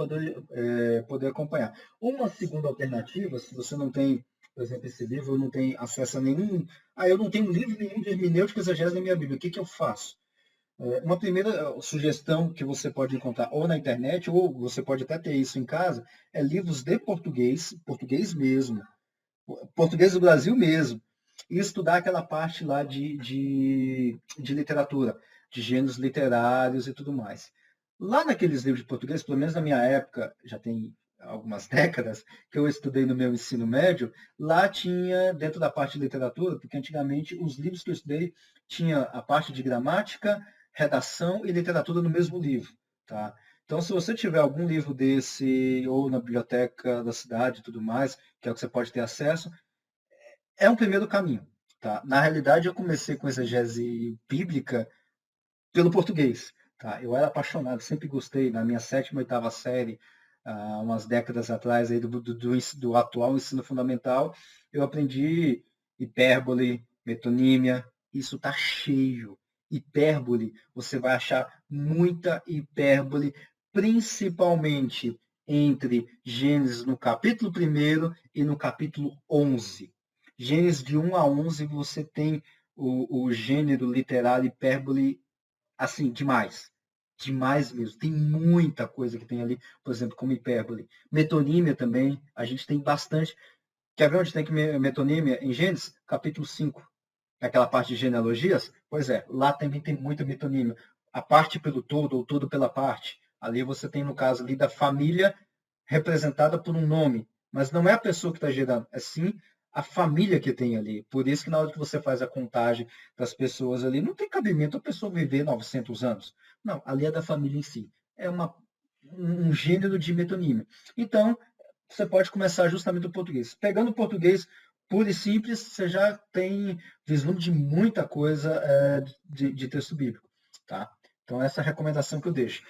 acompanhar. Uma segunda alternativa, se você não tem, por exemplo, esse livro, eu não tenho acesso a nenhum... eu não tenho livro nenhum de hermenêutica e exegese na minha Bíblia. O que eu faço? Uma primeira sugestão que você pode encontrar ou na internet, ou você pode até ter isso em casa, é livros de português, português mesmo, português do Brasil mesmo, e estudar aquela parte lá de literatura, de gêneros literários e tudo mais. Lá naqueles livros de português, pelo menos na minha época, já tem algumas décadas, que eu estudei no meu ensino médio, lá tinha, dentro da parte de literatura, porque antigamente os livros que eu estudei tinha a parte de gramática, redação e literatura no mesmo livro. Tá? Então, se você tiver algum livro desse, ou na biblioteca da cidade e tudo mais, que é o que você pode ter acesso, é um primeiro caminho. Tá? Na realidade, eu comecei com exegese bíblica pelo português. Tá? Eu era apaixonado, sempre gostei. Na minha 7ª, 8ª série, umas décadas atrás, aí do atual ensino fundamental, eu aprendi hipérbole, metonímia. Isso está cheio. Hipérbole, você vai achar muita hipérbole, principalmente entre Gênesis no capítulo 1 e no capítulo 11. Gênesis de 1 a 11, você tem o gênero literário hipérbole assim, demais. Demais mesmo. Tem muita coisa que tem ali, por exemplo, como hipérbole. Metonímia também, a gente tem bastante. Quer ver onde tem que metonímia? Em Gênesis, capítulo 5. Aquela parte de genealogias? Pois é, lá também tem muita metonímia. A parte pelo todo, ou todo pela parte. Ali você tem, no caso ali, da família representada por um nome. Mas não é a pessoa que está gerando, é sim a família que tem ali. Por isso que na hora que você faz a contagem das pessoas ali, não tem cabimento a pessoa viver 900 anos. Não, ali é da família em si. É um gênero de metonímia. Então, você pode começar justamente do português. Pegando o português puro e simples, você já tem vislumbre de muita coisa de texto bíblico. Tá? Então, essa é a recomendação que eu deixo.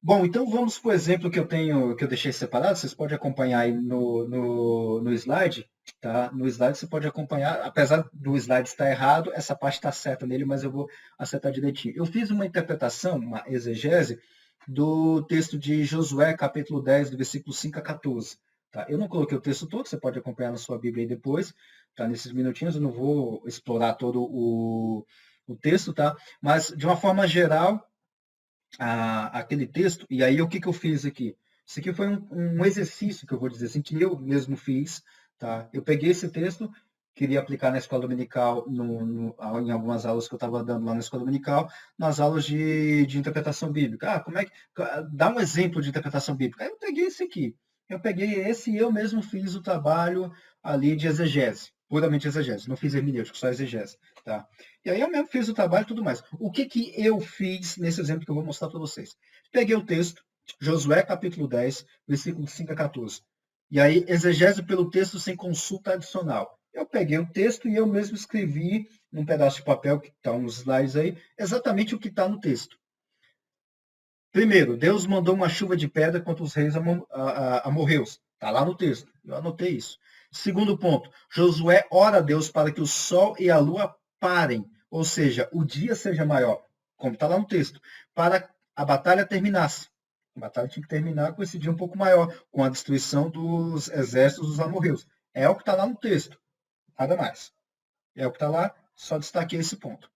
Bom, então vamos para o exemplo que eu deixei separado. Vocês podem acompanhar aí no slide. Tá? No slide você pode acompanhar, apesar do slide estar errado, essa parte está certa nele, mas eu vou acertar direitinho. Eu fiz uma interpretação, uma exegese, do texto de Josué, capítulo 10, do versículo 5 a 14. Tá? Eu não coloquei o texto todo, você pode acompanhar na sua Bíblia aí depois, tá? Nesses minutinhos, eu não vou explorar todo o texto, tá? Mas, de uma forma geral, aquele texto, e aí o que, que eu fiz aqui? Isso aqui foi um exercício que eu vou dizer assim, que eu mesmo fiz, tá? Eu peguei esse texto, queria aplicar na escola dominical, em algumas aulas que eu estava dando lá na escola dominical, nas aulas de interpretação bíblica. Como é que. Dá um exemplo de interpretação bíblica. Aí eu peguei esse aqui. Eu peguei esse e eu mesmo fiz o trabalho ali de exegese, puramente exegese. Não fiz hermenêutica, só exegese, tá? E aí eu mesmo fiz o trabalho e tudo mais. O que, que eu fiz nesse exemplo que eu vou mostrar para vocês? Peguei o texto, Josué capítulo 10, versículo 5 a 14. E aí, exegese pelo texto sem consulta adicional. Eu peguei o texto e eu mesmo escrevi num pedaço de papel, que está nos slides aí, exatamente o que está no texto. Primeiro, Deus mandou uma chuva de pedra contra os reis amorreus. Está lá no texto. Eu anotei isso. Segundo ponto, Josué ora a Deus para que o sol e a lua parem, ou seja, o dia seja maior, como está lá no texto, para a batalha terminasse. A batalha tinha que terminar com esse dia um pouco maior, com a destruição dos exércitos dos amorreus. É o que está lá no texto, nada mais. É o que está lá, só destaquei esse ponto.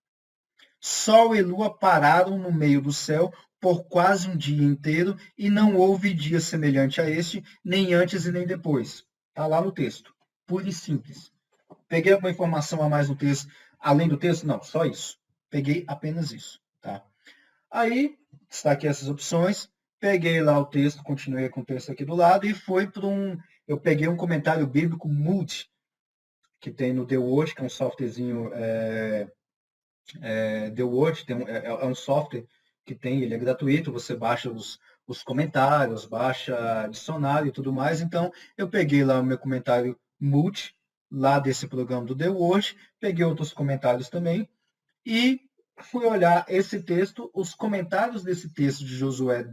Sol e lua pararam no meio do céu por quase um dia inteiro e não houve dia semelhante a este, nem antes e nem depois. Está lá no texto. Puro e simples. Peguei alguma informação a mais no texto, além do texto? Não, só isso. Peguei apenas isso. Tá? Aí, destaquei essas opções, peguei lá o texto, continuei com o texto aqui do lado e foi para eu peguei um comentário bíblico multi, que tem no The Word, que é um softwarezinho The Word é um software que tem, ele é gratuito, você baixa os comentários, baixa dicionário e tudo mais. Então, eu peguei lá o meu comentário multi, lá desse programa do The Word, peguei outros comentários também e fui olhar esse texto, os comentários desse texto de Josué,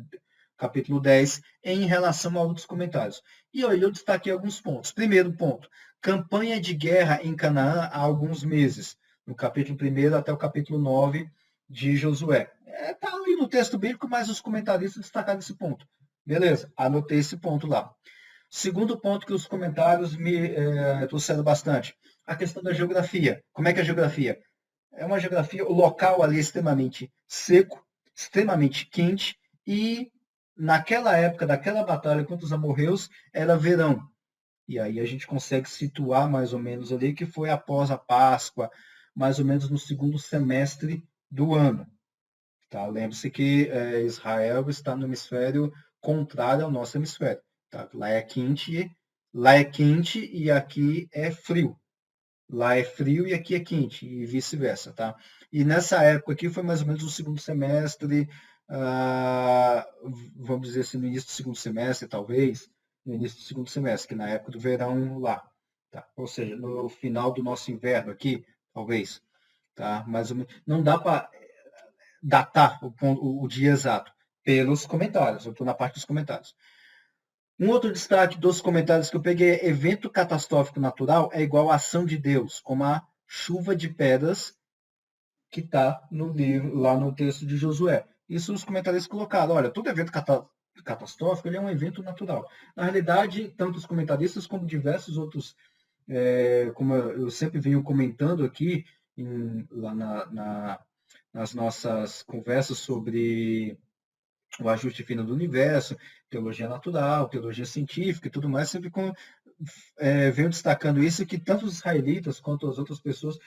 capítulo 10, em relação a outros comentários. E aí eu destaquei alguns pontos. Primeiro ponto, campanha de guerra em Canaã há alguns meses, no capítulo 1 até o capítulo 9 de Josué. Está ali no texto bíblico, mas os comentaristas destacaram esse ponto. Beleza, anotei esse ponto lá. Segundo ponto que os comentários me trouxeram bastante, a questão da geografia. Como é que é a geografia? É uma geografia, o local ali é extremamente seco, extremamente quente, e naquela época daquela batalha contra os amorreus era verão. E aí a gente consegue situar mais ou menos ali que foi após a Páscoa, mais ou menos no segundo semestre do ano. Tá? Lembre-se que Israel está no hemisfério contrário ao nosso hemisfério. Tá? Lá é quente e aqui é frio. Lá é frio e aqui é quente, e vice-versa, tá? E nessa época aqui foi mais ou menos o segundo semestre, vamos dizer assim, no início do segundo semestre, talvez, no início do segundo semestre, que na época do verão lá, tá? Ou seja, no final do nosso inverno aqui, talvez, tá? Mas não dá para datar o dia exato pelos comentários, eu estou na parte dos comentários. Um outro destaque dos comentários que eu peguei é evento catastrófico natural é igual a ação de Deus, como a chuva de pedras que está no livro, lá no texto de Josué. Isso os comentários colocaram. Olha, todo evento catastrófico ele é um evento natural. Na realidade, tanto os comentaristas como diversos outros, como eu sempre venho comentando aqui, lá nas nossas conversas sobre o ajuste fino do universo, teologia natural, teologia científica e tudo mais, sempre veio destacando isso, que tanto os israelitas quanto as outras pessoas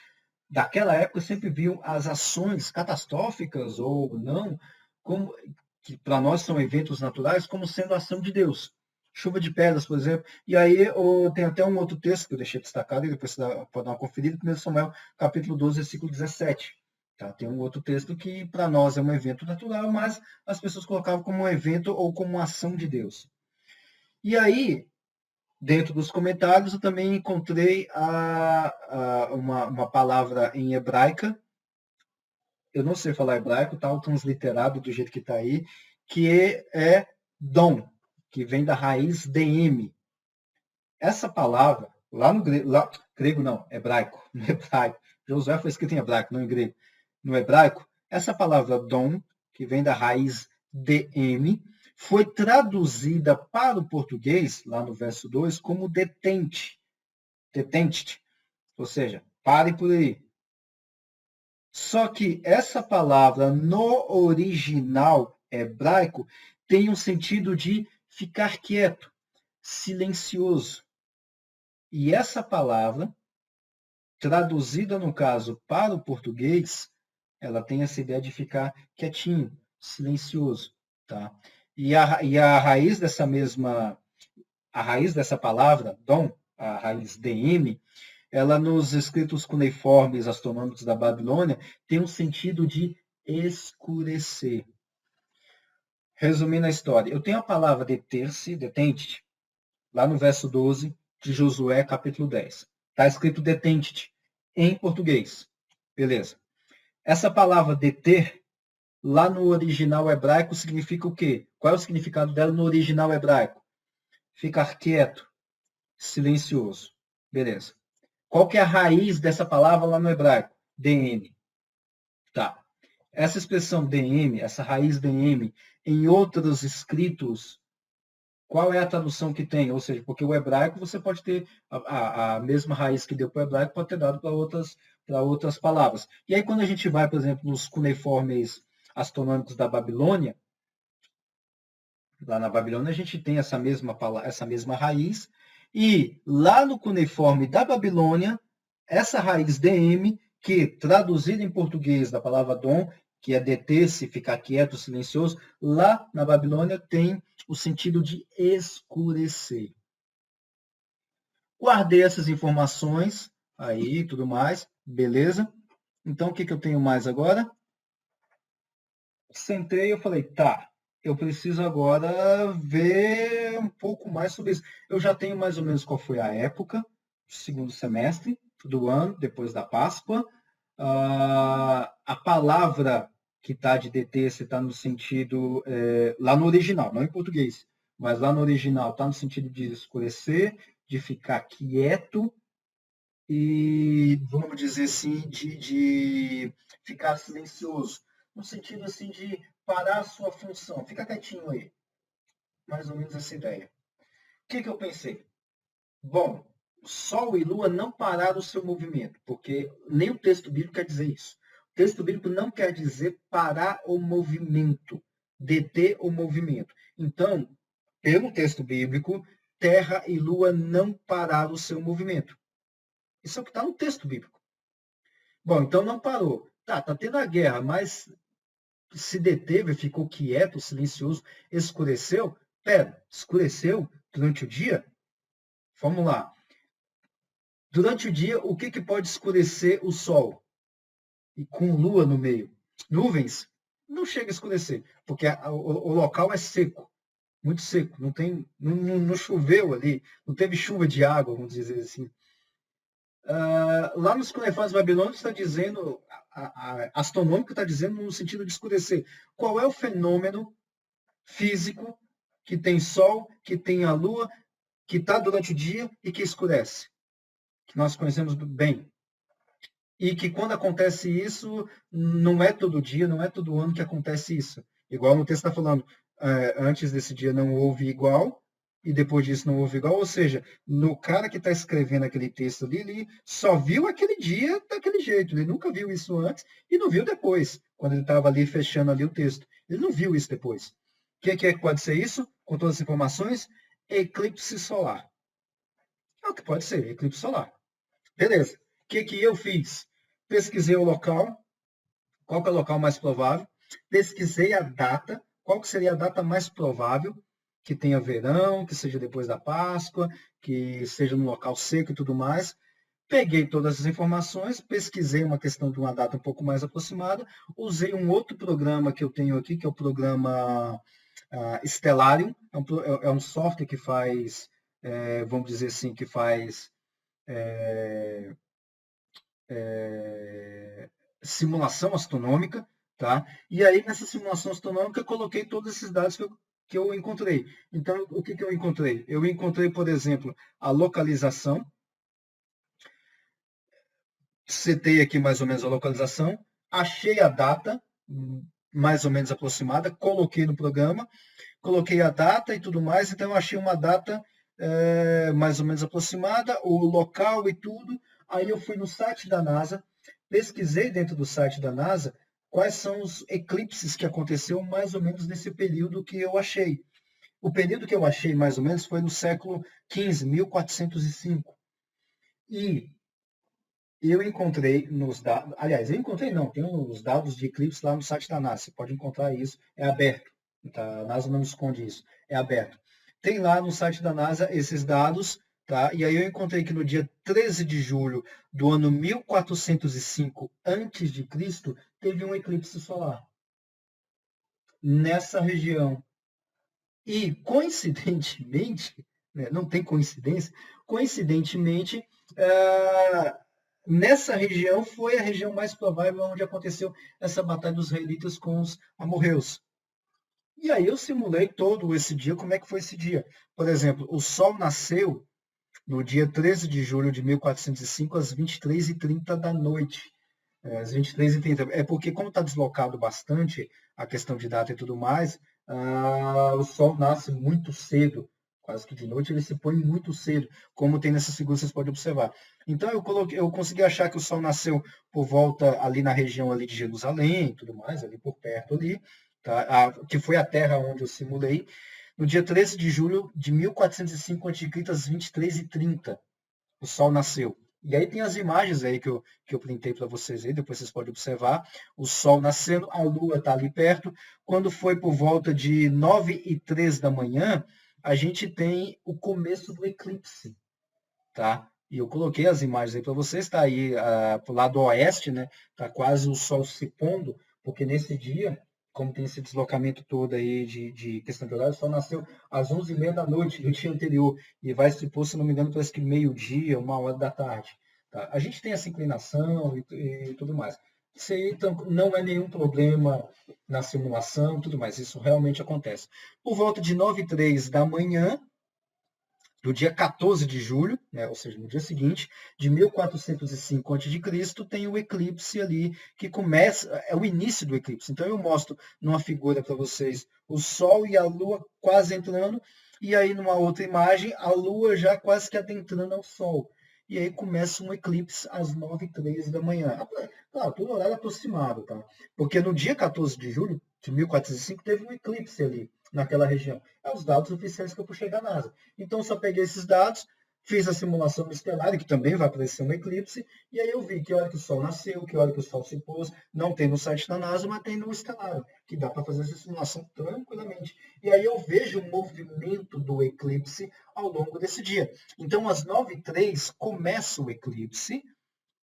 daquela época sempre viam as ações catastróficas ou não, como que para nós são eventos naturais, como sendo a ação de Deus. Chuva de pedras, por exemplo. E aí tem até um outro texto que eu deixei destacado, e depois você pode dar uma conferida, 1 Samuel, capítulo 12, versículo 17. Tá? Tem um outro texto que para nós é um evento natural, mas as pessoas colocavam como um evento ou como uma ação de Deus. E aí, dentro dos comentários, eu também encontrei uma palavra em hebraica. Eu não sei falar hebraico, tá? O transliterado do jeito que está aí, que é dom, que vem da raiz DM. Essa palavra, lá no grego não, hebraico, no hebraico. Josué foi escrito em hebraico, não em grego. No hebraico, essa palavra dom, que vem da raiz DM, foi traduzida para o português, lá no verso 2, como detente. Detente, ou seja, pare por aí. Só que essa palavra no original hebraico tem um sentido de ficar quieto, silencioso. E essa palavra, traduzida no caso para o português, ela tem essa ideia de ficar quietinho, silencioso, tá? E a raiz dessa palavra, dom, a raiz DM, ela nos escritos cuneiformes astronômicos da Babilônia tem um sentido de escurecer. Resumindo a história, eu tenho a palavra deter-se, detente-te, lá no verso 12 de Josué, capítulo 10. Está escrito detente-te em português. Beleza. Essa palavra deter, lá no original hebraico, significa o quê? Qual é o significado dela no original hebraico? Ficar quieto, silencioso. Beleza. Qual que é a raiz dessa palavra lá no hebraico? DM. Tá. Essa expressão DM, essa raiz DM, em outros escritos, qual é a tradução que tem? Ou seja, porque o hebraico você pode ter a mesma raiz que deu para o hebraico, pode ter dado para outras palavras. E aí, quando a gente vai, por exemplo, nos cuneiformes astronômicos da Babilônia, lá na Babilônia a gente tem essa mesma raiz, e lá no cuneiforme da Babilônia, essa raiz DM, que traduzida em português da palavra dom, que é deter-se, ficar quieto, silencioso, lá na Babilônia tem o sentido de escurecer. Guardei essas informações aí, tudo mais, beleza? Então, o que eu tenho mais agora? Sentei e eu falei, tá, eu preciso agora ver um pouco mais sobre isso. Eu já tenho mais ou menos qual foi a época, segundo semestre do ano, depois da Páscoa. A palavra que está de deter-se está no sentido, lá no original, não em português, mas lá no original está no sentido de escurecer, de ficar quieto e, vamos dizer assim, de ficar silencioso, no sentido assim de parar a sua função, fica quietinho aí, mais ou menos essa ideia. O que eu pensei? Bom, Sol e Lua não pararam o seu movimento, porque nem o texto bíblico quer dizer isso. O texto bíblico não quer dizer parar o movimento, deter o movimento. Então, pelo texto bíblico, Terra e Lua não pararam o seu movimento. Isso é o que está no texto bíblico. Bom, então não parou. Tá tendo a guerra, mas se deteve, ficou quieto, silencioso, escureceu. Pera, escureceu durante o dia? Vamos lá. Durante o dia, o que pode escurecer o sol? E com lua no meio. Nuvens? Não chega a escurecer, porque o local é seco, muito seco. Não choveu ali, não teve chuva de água, vamos dizer assim. Lá nos cuneiformes babilônicos está dizendo, astronômico está dizendo no sentido de escurecer. Qual é o fenômeno físico que tem sol, que tem a lua, que está durante o dia e que escurece? Que nós conhecemos bem. E que quando acontece isso, não é todo dia, não é todo ano que acontece isso. Igual no texto está falando, antes desse dia não houve igual, e depois disso não houve igual. Ou seja, no cara que está escrevendo aquele texto ali, ele só viu aquele dia daquele jeito. Ele nunca viu isso antes e não viu depois, quando ele estava ali fechando ali o texto. Ele não viu isso depois. O que é que pode ser isso? Com todas as informações? Eclipse solar. É o que pode ser, eclipse solar. Beleza. O que eu fiz? Pesquisei o local, qual que é o local mais provável, pesquisei a data, qual que seria a data mais provável, que tenha verão, que seja depois da Páscoa, que seja num local seco e tudo mais. Peguei todas as informações, pesquisei uma questão de uma data um pouco mais aproximada, usei um outro programa que eu tenho aqui, que é o programa Stellarium, é um software que faz, vamos dizer assim, que faz simulação astronômica, tá? E aí, nessa simulação astronômica, eu coloquei todos esses dados que eu encontrei. Então, o que eu encontrei? Eu encontrei, por exemplo, a localização. Setei aqui mais ou menos a localização. Achei a data, mais ou menos aproximada, coloquei no programa. coloquei a data e tudo mais, então eu achei uma data mais ou menos aproximada, o local e tudo. Aí eu fui no site da NASA, pesquisei dentro do site da NASA quais são os eclipses que aconteceu mais ou menos nesse período que eu achei. O período que eu achei mais ou menos foi no século XV, 1405. E eu encontrei nos dados, aliás, eu encontrei não, tem os dados de eclipse lá no site da NASA, você pode encontrar isso, é aberto, tá? A NASA não esconde isso, é aberto. Tem lá no site da NASA esses dados, tá? E aí eu encontrei que no dia 13 de julho do ano 1405 a.C., teve um eclipse solar nessa região. E, coincidentemente, né, não tem coincidência, coincidentemente, ah, nessa região foi a região mais provável onde aconteceu essa batalha dos israelitas com os amorreus. E aí eu simulei todo esse dia, como é que foi esse dia. Por exemplo, o sol nasceu no dia 13 de julho de 1405, às 23h30 da noite. Às 23h30. É porque, como está deslocado bastante a questão de data e tudo mais, o sol nasce muito cedo, quase que de noite ele se põe muito cedo, como tem nessas figuras, vocês podem observar. Então eu consegui achar que o sol nasceu por volta ali na região ali de Jerusalém e tudo mais, ali por perto ali, tá? Que foi a terra onde eu simulei, no dia 13 de julho de 1405 a.C., às 23h30, o sol nasceu. E aí tem as imagens aí que eu printei para vocês aí, depois vocês podem observar. O sol nascendo, a lua está ali perto. Quando foi por volta de 9h03 da manhã, a gente tem o começo do eclipse, tá? E eu coloquei as imagens aí para vocês, está aí para o lado oeste, né? Está quase o sol se pondo, porque nesse dia, como tem esse deslocamento todo aí de questão de horário, o sol nasceu às 11h30 da noite do dia anterior e vai se pôr, se não me engano, parece que meio-dia, 1h da tarde. Tá? A gente tem essa inclinação e tudo mais. Isso aí então, não é nenhum problema na simulação, tudo mais. Isso realmente acontece. Por volta de 9h03 da manhã, do dia 14 de julho, né, ou seja, no dia seguinte, de 1405 a.C., tem o eclipse ali, que começa, é o início do eclipse. Então eu mostro numa figura para vocês o Sol e a Lua quase entrando, e aí numa outra imagem, a Lua já quase que adentrando ao Sol. E aí começa um eclipse às 9h03 da manhã. Claro, tudo horário aproximado, tá? Porque no dia 14 de julho de 1405 teve um eclipse ali, naquela região. É os dados oficiais que eu puxei da NASA. Então, eu só peguei esses dados, fiz a simulação estelar, que também vai aparecer um eclipse, e aí eu vi que hora que o Sol nasceu, que hora que o Sol se pôs. Não tem no site da NASA, mas tem no estelar, que dá para fazer essa simulação tranquilamente. E aí eu vejo o movimento do eclipse ao longo desse dia. Então, às 9h03 começa o eclipse,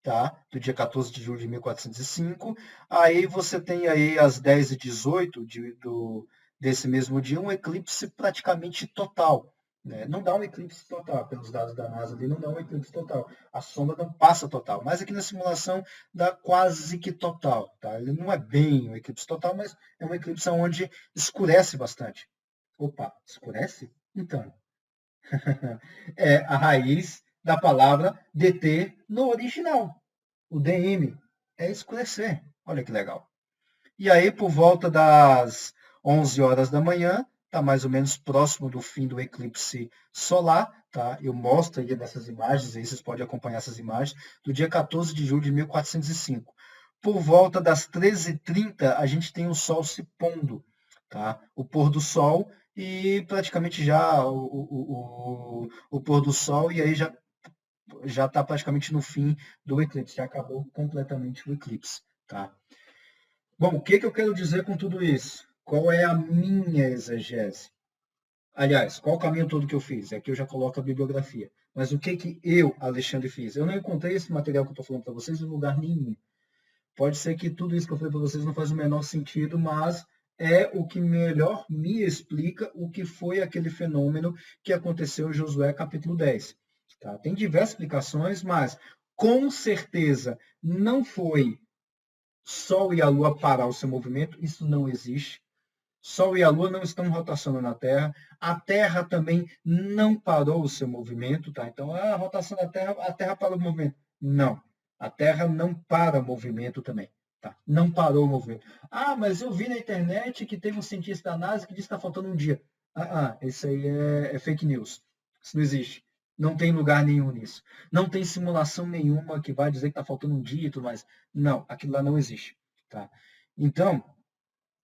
tá? Do dia 14 de julho de 1405. Aí você tem aí às 10h18 desse mesmo dia um eclipse praticamente total. Né? Não dá um eclipse total, pelos dados da NASA ali, não dá um eclipse total. A sombra não passa total, mas aqui na simulação dá quase que total. Tá? Ele não é bem um eclipse total, mas é um eclipse onde escurece bastante. Opa, escurece? Então, é a raiz da palavra DT no original. O DM é escurecer. Olha que legal. E aí, por volta das 11 horas da manhã, está mais ou menos próximo do fim do eclipse solar, tá? Eu mostro aí nessas imagens, aí vocês podem acompanhar essas imagens, do dia 14 de julho de 1405. Por volta das 13h30, a gente tem o sol se pondo, tá? O pôr do sol e praticamente já o pôr do sol, e aí já está praticamente no fim do eclipse, já acabou completamente o eclipse, tá? Bom, o que eu quero dizer com tudo isso? Qual é a minha exegese? Aliás, qual o caminho todo que eu fiz? Aqui eu já coloco a bibliografia. Mas o que eu, Alexandre, fiz? Eu não encontrei esse material que eu estou falando para vocês em lugar nenhum. Pode ser que tudo isso que eu falei para vocês não faz o menor sentido, mas é o que melhor me explica o que foi aquele fenômeno que aconteceu em Josué capítulo 10. Tá? Tem diversas explicações, mas com certeza não foi Sol e a Lua parar o seu movimento, isso não existe. Sol e a Lua não estão rotacionando na Terra. A Terra também não parou o seu movimento, tá? Então, a rotação da Terra, a Terra parou o movimento. Não. A Terra não para o movimento também. Tá? Não parou o movimento. Ah, mas eu vi na internet que teve um cientista da NASA que disse que está faltando um dia. Isso aí é fake news. Isso não existe. Não tem lugar nenhum nisso. Não tem simulação nenhuma que vai dizer que está faltando um dia e tudo mais. Não, aquilo lá não existe. Tá? Então,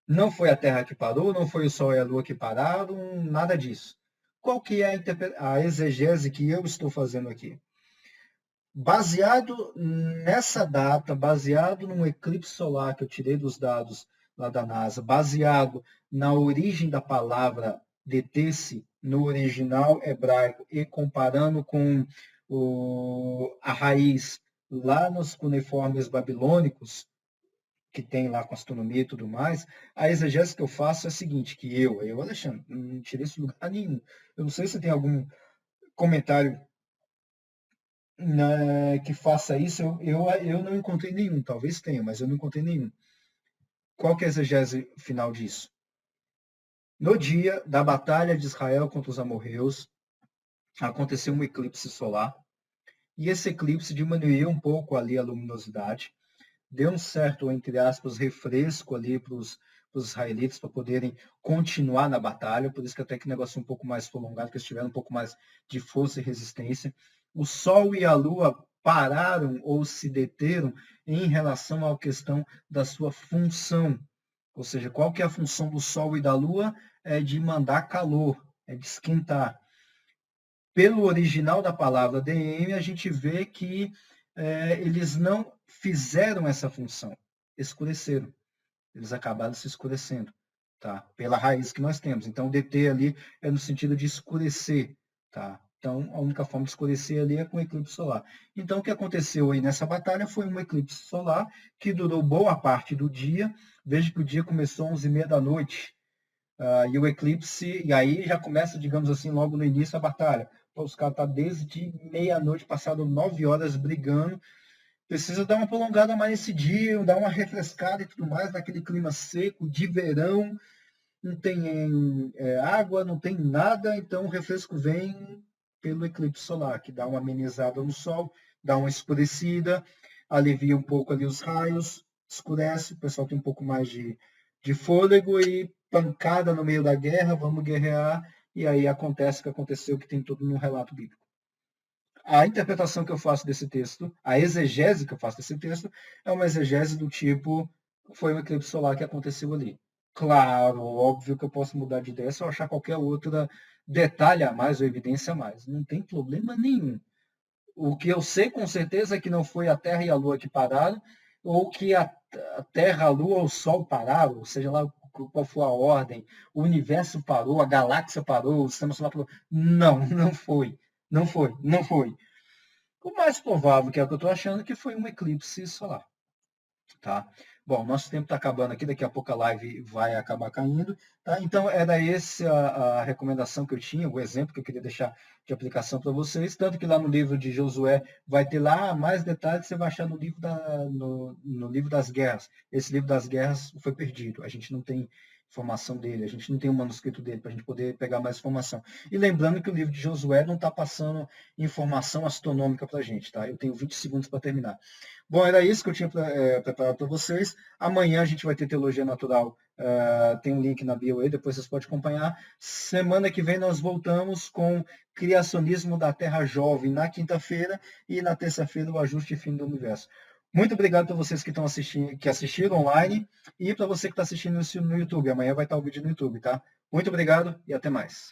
não foi a Terra que parou, não foi o Sol e a Lua que pararam, nada disso. Qual que é a exegese que eu estou fazendo aqui? Baseado nessa data, baseado num eclipse solar que eu tirei dos dados lá da NASA, baseado na origem da palavra deter-se no original hebraico e comparando com a raiz lá nos cuneiformes babilônicos, que tem lá com astronomia e tudo mais, a exegese que eu faço é a seguinte, que Alexandre, não tirei isso de lugar nenhum. Eu não sei se tem algum comentário que faça isso, eu não encontrei nenhum, talvez tenha, mas eu não encontrei nenhum. Qual que é a exegese final disso? No dia da batalha de Israel contra os amorreus, aconteceu um eclipse solar, e esse eclipse diminuiu um pouco ali a luminosidade, deu um certo, entre aspas, refresco ali para os israelitas para poderem continuar na batalha, por isso que até que o negócio é um pouco mais prolongado, que eles tiveram um pouco mais de força e resistência. O Sol e a Lua pararam ou se deteram em relação à questão da sua função. Ou seja, qual que é a função do Sol e da Lua? É de mandar calor, é de esquentar. Pelo original da palavra DM, a gente vê que eles não fizeram essa função, escureceram. Eles acabaram se escurecendo, tá? Pela raiz que nós temos. Então, DT ali é no sentido de escurecer, tá? Então, a única forma de escurecer ali é com eclipse solar. Então, o que aconteceu aí nessa batalha foi um eclipse solar que durou boa parte do dia. Veja que o dia começou às 11h30 da noite. E o eclipse, e aí já começa, digamos assim, logo no início a batalha. Pô, os caras estão desde meia-noite, passado 9 horas brigando. Precisa dar uma prolongada mais nesse dia, dar uma refrescada e tudo mais, naquele clima seco de verão. Não tem água, não tem nada, então o refresco vem pelo eclipse solar, que dá uma amenizada no sol, dá uma escurecida, alivia um pouco ali os raios, escurece, o pessoal tem um pouco mais de fôlego e pancada no meio da guerra, vamos guerrear, e aí acontece o que aconteceu, que tem tudo no relato bíblico. A interpretação que eu faço desse texto, a exegese que eu faço desse texto, é uma exegese do tipo, foi um eclipse solar que aconteceu ali. Claro, óbvio que eu posso mudar de ideia se eu achar qualquer outra detalhe a mais ou evidência a mais. Não tem problema nenhum. O que eu sei com certeza é que não foi a Terra e a Lua que pararam, ou que a Terra, a Lua ou o Sol pararam, seja lá qual for a ordem, o universo parou, a galáxia parou, o sistema solar parou. Não, não foi. Não foi, não foi. O mais provável, que é o que eu estou achando, que foi um eclipse solar. Tá? Bom, nosso tempo está acabando aqui, daqui a pouco a live vai acabar caindo. Tá? Então, era essa a recomendação que eu tinha, o exemplo que eu queria deixar de aplicação para vocês. Tanto que lá no livro de Josué vai ter lá mais detalhes que você vai achar no livro das guerras. Esse livro das guerras foi perdido, a gente não tem informação dele, a gente não tem o manuscrito dele para a gente poder pegar mais informação. E lembrando que o livro de Josué não está passando informação astronômica para a gente, tá? Eu tenho 20 segundos para terminar. Bom, era isso que eu tinha preparado para vocês. Amanhã a gente vai ter Teologia Natural. Tem um link na bio aí, depois vocês podem acompanhar. Semana que vem nós voltamos com Criacionismo da Terra Jovem na quinta-feira e na terça-feira o Ajuste Fino do Universo. Muito obrigado para vocês que estão assistindo, que assistiram online e para você que está assistindo isso no YouTube. Amanhã vai estar o vídeo no YouTube, tá? Muito obrigado e até mais.